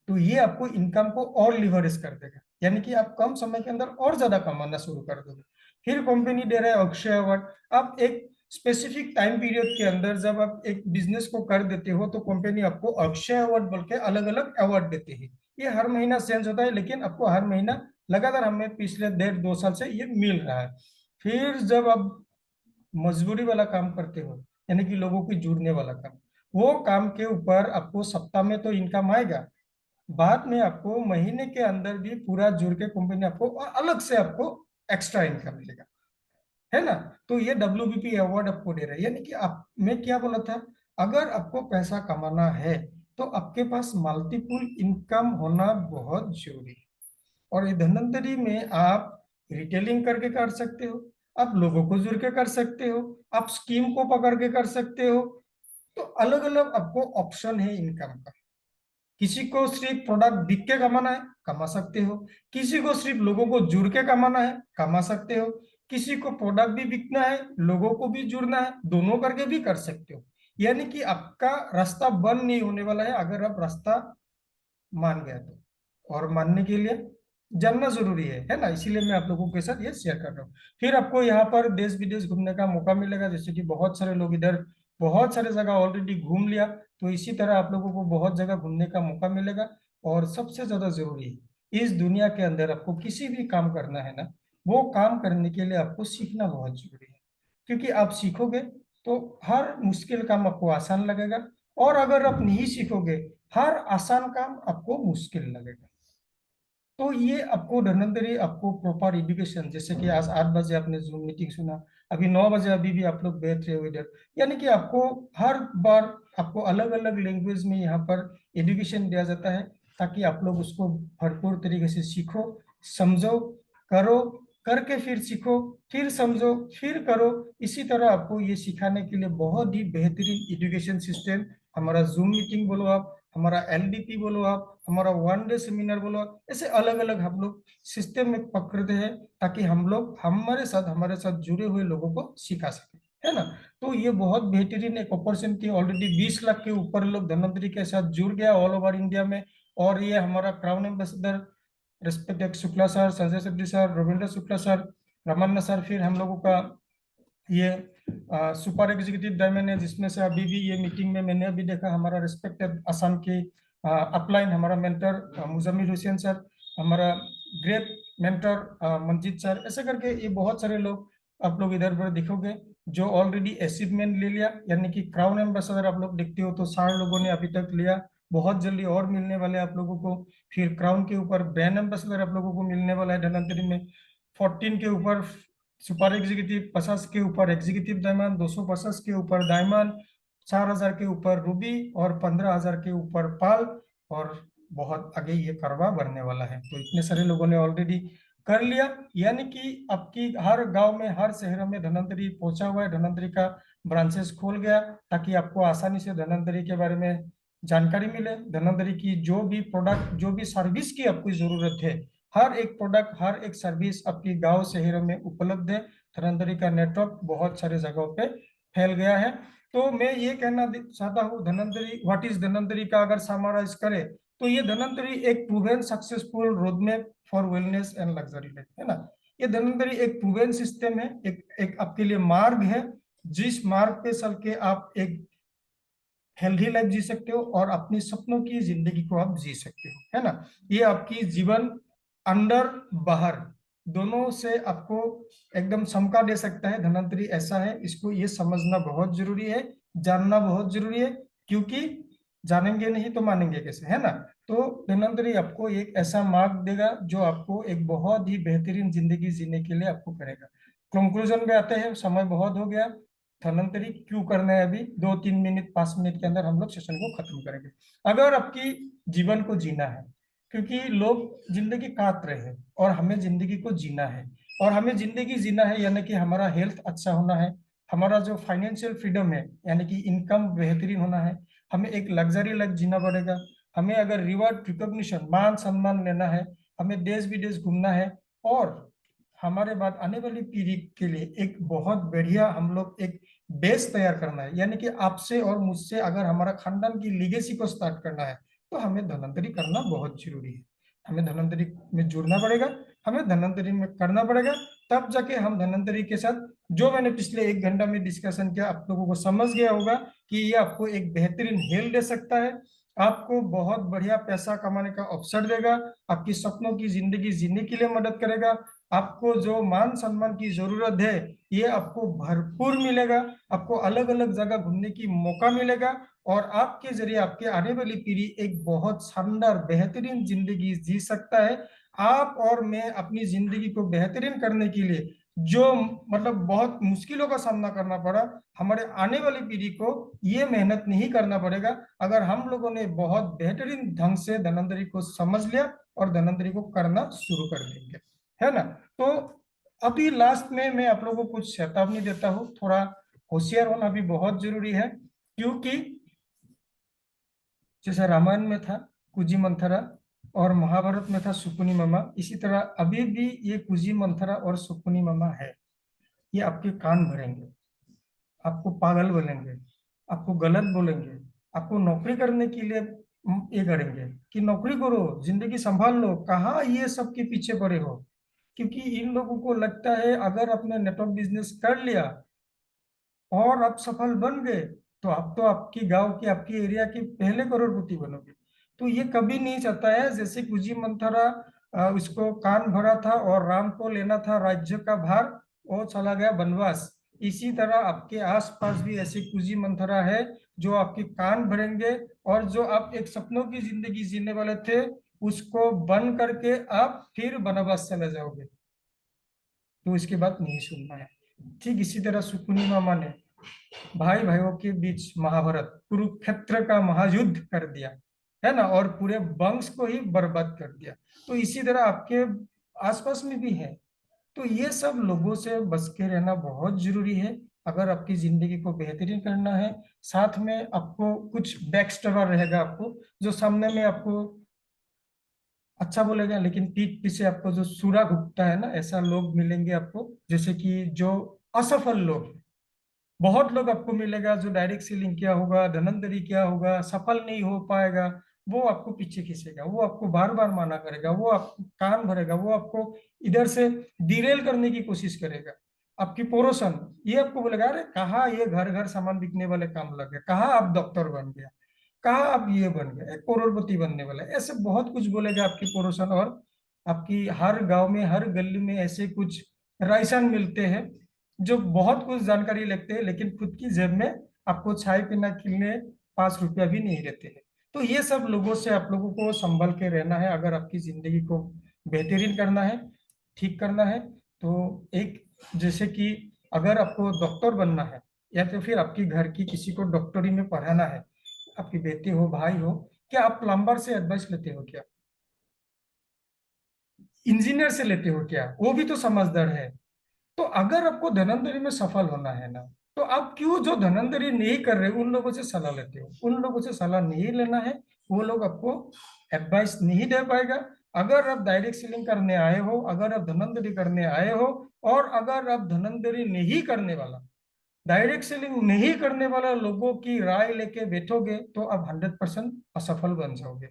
तो ये आपको इनकम को और लिवरेज कर देगा, यानी कि आप कम समय के अंदर और ज्यादा कमाना शुरू कर दोगे। फिर कंपनी दे रहा है अक्षय अवार्ड। आप एक स्पेसिफिक टाइम पीरियड के अंदर जब आप एक बिजनेस को कर देते हो तो कंपनी आपको अक्षय अवार्ड बोल के अलग अलग अवार्ड देते हैं। ये हर महीना चेंज होता है, लेकिन आपको हर महीना लगातार हमें पिछले 1.5-2 साल से ये मिल रहा है। फिर जब आप मजदूरी वाला काम करते हो, यानी कि लोगों की जुड़ने वाला काम, वो काम के ऊपर आपको सप्ताह में तो इनकम आएगा, बाद में आपको महीने के अंदर भी पूरा जुड़ के कंपनी आपको अलग से आपको एक्स्ट्रा इनकम मिलेगा, है ना। तो ये WBP अवार्ड आपको दे रहा है, यानी कि आप, मैं क्या बोला था, अगर आपको पैसा कमाना है तो आपके पास मल्टीपल इनकम होना बहुत जरूरी है। और ये धन्वंतरी में आप रिटेलिंग करके कर सकते हो, आप लोगों को जुड़ के कर सकते हो, आप स्कीम को पकड़ के कर सकते हो। तो अलग अलग आपको ऑप्शन है इनकम का। किसी को सिर्फ प्रोडक्ट बिक के कमाना है, कमा सकते हो। किसी को सिर्फ लोगों को जुड़ के कमाना है, कमा सकते हो। किसी को प्रोडक्ट भी बिकना है, लोगों को भी जुड़ना है, दोनों करके भी कर सकते हो। यानी कि आपका रास्ता बंद नहीं होने वाला है अगर आप रास्ता मान गया तो। और मानने के लिए जानना जरूरी है ना, इसीलिए मैं आप लोगों के साथ ये शेयर कर रहा हूँ। फिर आपको यहाँ पर देश विदेश घूमने का मौका मिलेगा, जैसे कि बहुत सारे लोग इधर बहुत सारे जगह ऑलरेडी घूम लिया, तो इसी तरह आप लोगों को बहुत जगह घूमने का मौका मिलेगा। और सबसे ज्यादा जरूरी है, इस दुनिया के अंदर आपको किसी भी काम करना है ना, वो काम करने के लिए आपको सीखना बहुत जरूरी है। क्योंकि आप सीखोगे तो हर मुश्किल काम आपको आसान लगेगा, और अगर आप नहीं सीखोगे हर आसान काम आपको मुश्किल लगेगा। तो ये आपको धन्वंतरी आपको प्रॉपर एजुकेशन, जैसे कि आज 8 बजे आपने जूम मीटिंग सुना, अभी 9 बजे अभी भी आप लोग बैठ रहे हो इधर, यानी कि आपको हर बार आपको अलग अलग लैंग्वेज में यहाँ पर एजुकेशन दिया जाता है, ताकि आप लोग उसको भरपूर तरीके से सीखो, समझो, करो, करके फिर सीखो, फिर समझो, फिर करो। इसी तरह आपको ये सिखाने के लिए बहुत ही बेहतरीन एजुकेशन सिस्टम, हमारा जूम मीटिंग बोलो आप, हमारा LDP बोलो आप, हमारा 1 डे सेमिनार बोलो, ऐसे अलग अलग हम लोग सिस्टम में पकड़ते हैं, ताकि हम लोग हमारे साथ जुड़े हुए लोगों को सिखा सके, है ना। तो ये बहुत बेहतरीन एक अपॉर्चुनिटी, ऑलरेडी 20 लाख के ऊपर लोग धन्वंतरी के साथ जुड़ गया ऑल ओवर इंडिया में। और ये हमारा crown ambassador respected Shukla sir, Sanjay Sethi sir, Ravindra Shukla sir, Ramanna sir, फिर हम लोगों का ये सुपर एग्जीक्यूटिव डायमंड है, जिसमें से अभी भी ये मीटिंग में मैंने अभी देखा हमारा रिस्पेक्टेड असम के अपलाइन हमारा मेंटर मुजम्मिल हुसैन सर, हमारा ग्रेट मेंटर मंजीत सर, ऐसे करके ये बहुत सारे लोग आप लोग इधर पर दिखोगे जो ऑलरेडी अचीवमेंट ले लिया। यानी कि क्राउन एम्बेसडर आप लोग देखते हो तो 60 लोगों ने अभी तक लिया, बहुत जल्दी और मिलने वाले आप लोगों को। फिर क्राउन के ऊपर ब्रांड एम्बेसडर आप लोगों को मिलने वाला है धनवंतरी में। 14 के ऊपर सुपर एग्जीक्यूटिव, 50 के ऊपर एग्जीक्यूटिव डायमंड, 250 के ऊपर डायमंड, 4,000 के ऊपर रूबी, और 15,000 के ऊपर पाल। और बहुत आगे ये करवा बढ़ने वाला है। तो इतने सारे लोगों ने ऑलरेडी कर लिया, यानी कि आपकी हर गांव में, हर शहर में धन्वंतरी पहुंचा हुआ है, धन्वंतरी का ब्रांचेस खोल गया, ताकि आपको आसानी से धन्वंतरी के बारे में जानकारी मिले। धन्वंतरी की जो भी प्रोडक्ट, जो भी सर्विस की आपको जरूरत है, हर एक प्रोडक्ट, हर एक सर्विस आपकी गांव शहरों में उपलब्ध है। धन्वंतरी का नेटवर्क बहुत सारे जगहों पे फैल गया है। तो मैं ये कहना चाहता हूँ, धन्वंतरी, व्हाट इज धन्वंतरी का अगर समराइज करे तो ये धन्वंतरी एक proven successful roadmap for wellness and luxury life, है ना। ये धन्वंतरी एक प्रूवन सिस्टम है, एक आपके लिए मार्ग है, जिस मार्ग पे चल के आप एक हेल्दी लाइफ जी सकते हो और अपनी सपनों की जिंदगी को आप जी सकते हो, है ना। ये आपकी जीवन अंदर बाहर दोनों से आपको एकदम समका दे सकता है। धन्वंतरी ऐसा है, इसको ये समझना बहुत जरूरी है, जानना बहुत जरूरी है, क्योंकि जानेंगे नहीं तो मानेंगे कैसे, है ना। तो धन्वंतरी आपको एक ऐसा मार्ग देगा जो आपको एक बहुत ही बेहतरीन जिंदगी जीने के लिए आपको करेगा। कंक्लूजन पे आते हैं, समय बहुत हो गया। धन्वंतरी क्यों करना है, अभी 2-3 मिनट 5 मिनट के अंदर हम लोग सेशन को खत्म करेंगे। अगर आपकी जीवन को जीना है, क्योंकि लोग जिंदगी काट रहे हैं और हमें जिंदगी को जीना है, और हमें जिंदगी जीना है यानी कि हमारा हेल्थ अच्छा होना है, हमारा जो फाइनेंशियल फ्रीडम है यानी कि इनकम बेहतरीन होना है, हमें एक लग्जरी लाइफ जीना पड़ेगा। हमें अगर रिवॉर्ड, रिकॉग्निशन, मान सम्मान लेना है, हमें देश विदेश घूमना है, और हमारे बाद आने वाली पीढ़ी के लिए एक बहुत बढ़िया हम लोग एक बेस तैयार करना है। यानी कि आपसे और मुझसे अगर हमारा खानदान की लीगेसी को स्टार्ट करना है तो हमें धन्वंतरी करना बहुत जरूरी है। हमें धन्वंतरी में जुड़ना पड़ेगा, हमें धन्वंतरी में करना पड़ेगा, तब जाके हम धन्वंतरी के साथ, जो मैंने पिछले 1 घंटा में डिस्कशन किया, आप लोगों को समझ गया होगा कि ये आपको एक बेहतरीन हेल्थ दे सकता है, आपको बहुत बढ़िया पैसा कमाने का अवसर देगा, आपकी सपनों की जिंदगी जीने के लिए मदद करेगा, आपको जो मान सम्मान की जरूरत है ये आपको भरपूर मिलेगा, आपको अलग अलग जगह घूमने की मौका मिलेगा, और आपके जरिए आपके आने वाली पीढ़ी एक बहुत शानदार बेहतरीन जिंदगी जी सकता है। आप और मैं अपनी जिंदगी को बेहतरीन करने के लिए जो मतलब बहुत मुश्किलों का सामना करना पड़ा, हमारे आने वाली पीढ़ी को ये मेहनत नहीं करना पड़ेगा अगर हम लोगों ने बहुत बेहतरीन ढंग से धन्वंतरी को समझ लिया और धन्वंतरी को करना शुरू कर देंगे, है ना। तो अभी लास्ट में मैं आप लोगों को कुछ चेतावनी देता हूँ, थोड़ा होशियार होना भी बहुत जरूरी है, क्योंकि जैसे रामायण में था कुजी मंथरा और महाभारत में था सुकुनी मामा, इसी तरह अभी भी ये कुजी मंथरा और सुकुनी मामा है। ये आपके कान भरेंगे, आपको पागल बोलेंगे, आपको गलत बोलेंगे, आपको नौकरी करने के लिए ये करेंगे कि नौकरी करो, जिंदगी संभाल लो, कहाँ ये सब के पीछे पड़े हो। क्योंकि इन लोगों को लगता है अगर आपने नेटवर्क बिजनेस कर लिया और आप सफल बन गए तो आप तो आपकी गांव की आपकी एरिया के पहले करोड़पति बनोगे। तो ये कभी नहीं चाहता है। जैसे कुजी मंथरा उसको कान भरा था और राम को लेना था राज्य का भार, वो चला गया बनवास। इसी तरह आपके आसपास भी ऐसे कुजी मंथरा है जो आपके कान भरेंगे, और जो आप एक सपनों की जिंदगी जीने वाले थे उसको बंद करके आप फिर बनवास चले जाओगे, तो इसके बाद नहीं सुनना है। ठीक इसी तरह सुकुनी मामा ने भाई भाइयों के बीच महाभारत कुरुक्षेत्र का महायुद्ध कर दिया, है ना, और पूरे वंश को ही बर्बाद कर दिया। तो इसी तरह आपके आसपास में भी है। तो ये सब लोगों से बच के रहना बहुत जरूरी है अगर आपकी जिंदगी को बेहतरीन करना है। साथ में आपको कुछ बैक स्टैबर रहेगा, आपको जो सामने में आपको अच्छा बोलेगा लेकिन पीठ पीछे आपको जो सूरा घुटता है ना, ऐसा लोग मिलेंगे आपको। जैसे कि जो असफल लोग हैं, बहुत लोग आपको मिलेगा जो डायरेक्ट सेलिंग क्या होगा, धनंतरी क्या होगा, सफल नहीं हो पाएगा, वो आपको पीछे खींचेगा, वो आपको बार बार माना करेगा, वो आपको कान भरेगा, वो आपको इधर से डिरेल करने की कोशिश करेगा। आपकी पोरोशन ये आपको बोलेगा अरे कहाँ ये घर घर सामान बिकने वाले काम लग गया, कहाँ आप डॉक्टर बन गया, कहाँ आप ये बन गए, एक करोड़पति बनने वाला है, ऐसे बहुत कुछ बोलेगा आपकी पोरोशन। और आपकी हर गांव में हर गली में ऐसे कुछ राइसन मिलते हैं जो बहुत कुछ जानकारी लगते हैं लेकिन खुद की जेब में आपको चाय पीना के लिए 5 रुपया भी नहीं रहते हैं। तो ये सब लोगों से आप लोगों को संभल के रहना है अगर आपकी जिंदगी को बेहतरीन करना है, ठीक करना है। तो एक जैसे कि अगर आपको डॉक्टर बनना है या तो फिर आपकी घर की किसी को डॉक्टरी में पढ़ाना है, आपकी बेटी हो भाई हो, क्या आप प्लम्बर से एडवाइस लेते हो क्या, इंजीनियर से लेते हो क्या, वो भी तो समझदार है। तो अगर आपको धनंतरी में सफल होना है ना, तो आप क्यों जो धनंतरी नहीं कर रहे उन लोगों से सलाह लेते हो, उन लोगों से सलाह नहीं लेना है। वो लोग आपको एडवाइस नहीं दे पाएगा। अगर आप डायरेक्ट सेलिंग करने आए हो, अगर आप धनंतरी करने आए हो, और अगर आप धनंतरी नहीं करने वाला, डायरेक्ट सेलिंग नहीं करने वाला लोगों की राय लेके बैठोगे तो आप 100% असफल बन जाओगे।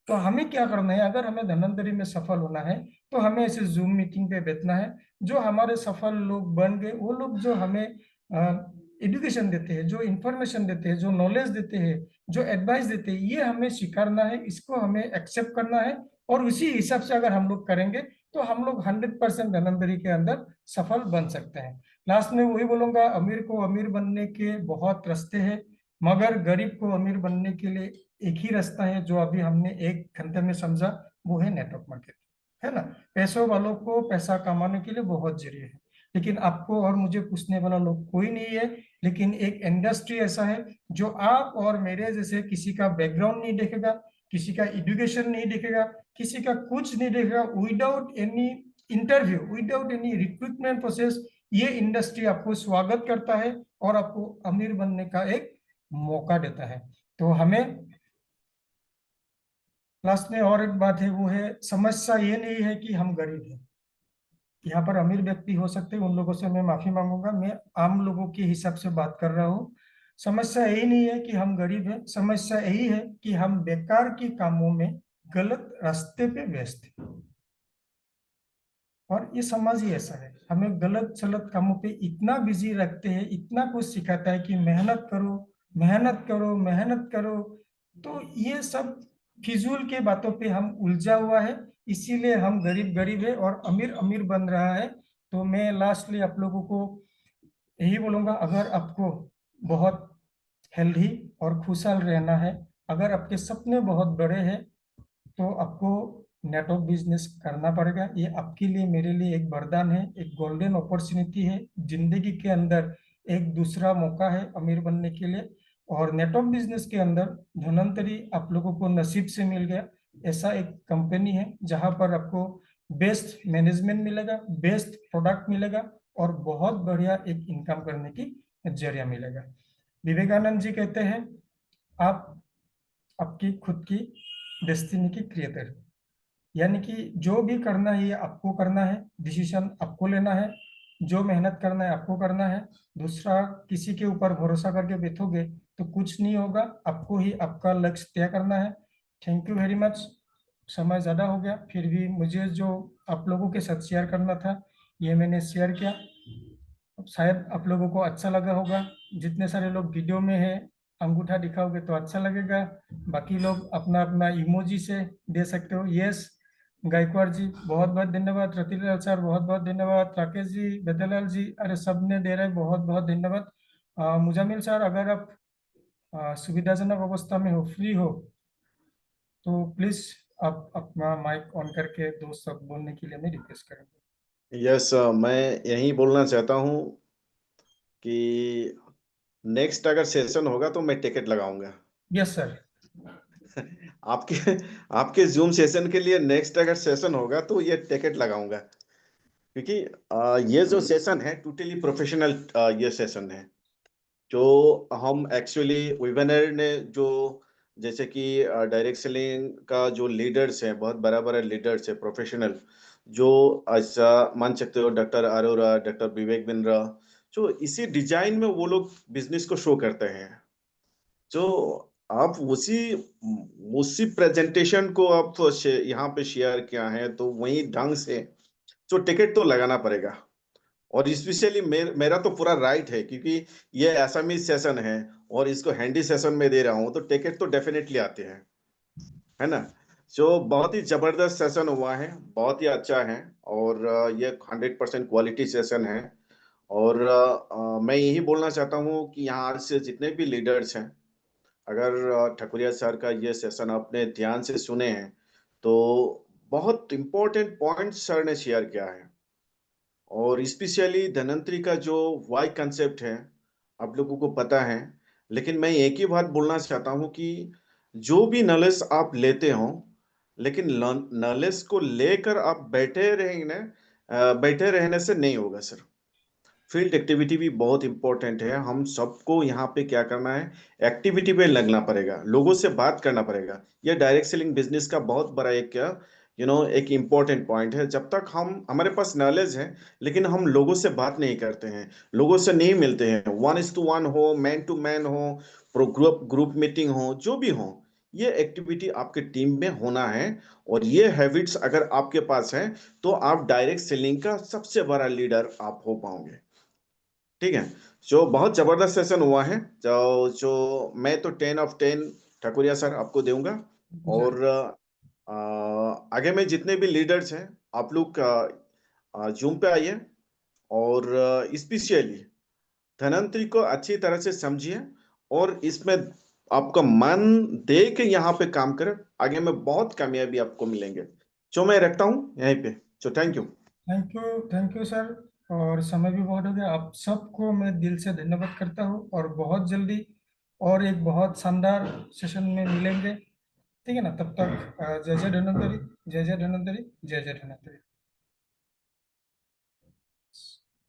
तो हमें क्या करना है, अगर हमें धनंतरी में सफल होना है तो हमें ऐसे जूम मीटिंग पे बैठना है। जो हमारे सफल लोग बन गए वो लोग जो हमें एजुकेशन देते हैं, जो इंफॉर्मेशन देते हैं, जो नॉलेज देते हैं, जो एडवाइस देते हैं, ये हमें स्वीकारना है, इसको हमें एक्सेप्ट करना है। और उसी हिसाब से अगर हम लोग करेंगे तो हम लोग 100% धनंतरी के अंदर सफल बन सकते हैं। लास्ट में वही बोलूंगा, अमीर को अमीर बनने के बहुत रास्ते हैं, मगर गरीब को अमीर बनने के लिए एक ही रास्ता है जो अभी हमने 1 घंटे में समझा, वो है नेटवर्क मार्केटिंग, है ना। पैसों वालों को पैसा कमाने के लिए बहुत जरिए है, लेकिन आपको और मुझे पूछने वाला लोग कोई नहीं है। लेकिन एक इंडस्ट्री ऐसा है जो आप और मेरे जैसे किसी का बैकग्राउंड नहीं देखेगा, किसी का एजुकेशन नहीं देखेगा, किसी का कुछ नहीं देखेगा, without any interview, without any recruitment process, ये इंडस्ट्री आपको स्वागत करता है और आपको अमीर बनने का एक मौका देता है। तो हमें लास्ट में और एक बात है, वो है समस्या ये नहीं है कि हम गरीब हैं। यहाँ पर अमीर व्यक्ति हो सकते हैं, उन लोगों से मैं माफी मांगूंगा, मैं आम लोगों के हिसाब से बात कर रहा हूँ। समस्या यही नहीं है कि हम गरीब हैं, समस्या यही है कि हम बेकार के कामों में गलत रास्ते पे व्यस्त हैं। और ये समाज ही ऐसा है, हमें गलत सलत कामों पे इतना बिजी रखते हैं, इतना कुछ सिखाता है कि मेहनत करो, मेहनत करो, मेहनत करो। तो ये सब फिजूल के बातों पे हम उलझा हुआ है, इसीलिए हम गरीब गरीब है और अमीर अमीर बन रहा है। तो मैं लास्टली आप लोगों को यही बोलूंगा, अगर आपको बहुत हेल्दी और खुशहाल रहना है, अगर आपके सपने बहुत बड़े हैं, तो आपको नेटवर्क बिजनेस करना पड़ेगा। ये आपके लिए, मेरे लिए एक वरदान है, एक गोल्डन अपॉर्चुनिटी है जिंदगी के अंदर, एक दूसरा मौका है अमीर बनने के लिए। और नेटवर्क बिजनेस के अंदर धनवंतरी आप लोगों को नसीब से मिल गया। ऐसा एक कंपनी है जहां पर आपको बेस्ट मैनेजमेंट मिलेगा, बेस्ट प्रोडक्ट मिलेगा और बहुत बढ़िया एक इनकम करने की जरिया मिलेगा। विवेकानंद जी कहते हैं, आप आपकी खुद की डेस्टिनी की क्रिएटर, यानी कि जो भी करना है ये आपको करना है, डिसीजन आपको लेना है, जो मेहनत करना है आपको करना है। दूसरा किसी के ऊपर भरोसा करके बैठोगे तो कुछ नहीं होगा, आपको ही आपका लक्ष्य तय करना है। Thank you very much. समय ज़्यादा हो गया, फिर भी मुझे जो आप लोगों के साथ शेयर करना था ये मैंने शेयर किया। अब शायद आप लोगों को अच्छा लगा होगा। जितने सारे लोग वीडियो में है, अंगूठा दिखाओगे तो अच्छा लगेगा। बाकी लोग अपना अपना इमोजी से दे सकते हो। यस, गायकवाड़ जी बहुत बहुत धन्यवाद, रतिलाल सर बहुत बहुत धन्यवाद, राकेश जी, बेदलाल जी, अरे सब ने दे रहे, बहुत बहुत धन्यवाद। मुजामिल सर, अगर आप सुविधाजनक अवस्था में हो, फ्री हो, तो प्लीज आप अपना माइक ऑन करके दो शब्द बोलने के लिए मैं रिक्वेस्ट करूंगा। यस, मैं यही बोलना चाहता हूँ कि नेक्स्ट अगर सेशन होगा तो मैं टिकट लगाऊंगा। Yes sir. आपके आपके जूम सेशन के लिए नेक्स्ट अगर सेशन होगा तो ये टिकट लगाऊंगा, क्योंकि ये जो सेशन है टोटली प्रोफेशनल ये सेशन है। जो हम एक्चुअली वेबिनार ने जो, जैसे कि डायरेक्ट सेलिंग का जो लीडर्स है, बहुत बड़ा बड़ा लीडर्स है प्रोफेशनल, जो ऐसा मान सकते हो डॉक्टर अरोरा, डॉक्टर विवेक बिंद्रा, जो इसी डिजाइन में वो लोग बिजनेस को शो करते हैं। जो आप उसी उसी प्रेजेंटेशन को आप यहाँ पे शेयर किया है, तो वही ढंग से जो टिकट तो लगाना पड़ेगा। और स्पेशली मेरा तो पूरा राइट है, क्योंकि ये एसामीज सेशन है और इसको हिंदी सेशन में दे रहा हूँ, तो टिकट तो डेफिनेटली आते हैं, है ना। जो बहुत ही जबरदस्त सेशन हुआ है, बहुत ही अच्छा है। और ये 100% क्वालिटी सेशन है। और मैं यही बोलना चाहता हूँ कि यहाँ से जितने भी लीडर्स हैं, अगर ठकुरिया सर का ये सेशन आपने ध्यान से सुने हैं, तो बहुत इंपॉर्टेंट पॉइंट सर ने शेयर किया है। और स्पेशली धनवंतरी का जो वाई कंसेप्ट है, आप लोगों को पता है। लेकिन मैं एक ही बात बोलना चाहता हूँ कि जो भी नॉलेज आप लेते हो, लेकिन नॉलेज को लेकर आप बैठे रहने से नहीं होगा सर। फील्ड एक्टिविटी भी बहुत इंपॉर्टेंट है। हम सबको यहाँ पे क्या करना है, एक्टिविटी पे लगना पड़ेगा, लोगों से बात करना पड़ेगा। ये डायरेक्ट सेलिंग बिजनेस का बहुत बड़ा एक एक इम्पोर्टेंट पॉइंट है। जब तक हम हमारे पास नॉलेज है, लेकिन हम लोगों से बात नहीं करते हैं, लोगों से नहीं मिलते हैं, 1:1 हो, मैन टू मैन हो, प्रो ग्रुप ग्रुप मीटिंग हो, जो भी हो, ये एक्टिविटी आपके टीम में होना है। और ये हैबिट्स अगर आपके पास है, तो आप डायरेक्ट सेलिंग का सबसे बड़ा लीडर आप हो पाओगे। ठीक है। जो बहुत जबरदस्त सेशन हुआ है, जो जो मैं तो 10 of 10 ठकुरिया सर आपको दूंगा। जरूर। और आगे में जितने भी लीडर्स हैं, आप लोग जूम पे आइए। और स्पेशली धनवंतरी को अच्छी तरह से समझिए, और इसमें आपका मन दे के यहाँ पे काम करें। आगे में बहुत कामयाबी आपको मिलेंगे। जो मैं रखता हूँ यहीं पे। जो thank you. Thank you sir. और समय भी बहुत हो गया, आप सबको मैं दिल से धन्यवाद करता हूँ और बहुत जल्दी और एक बहुत शानदार सेशन में मिलेंगे। ठीक है ना, तब तक जय जय धन्वंतरी, जय जय धन्वंतरी, जय जय धन्वंतरी।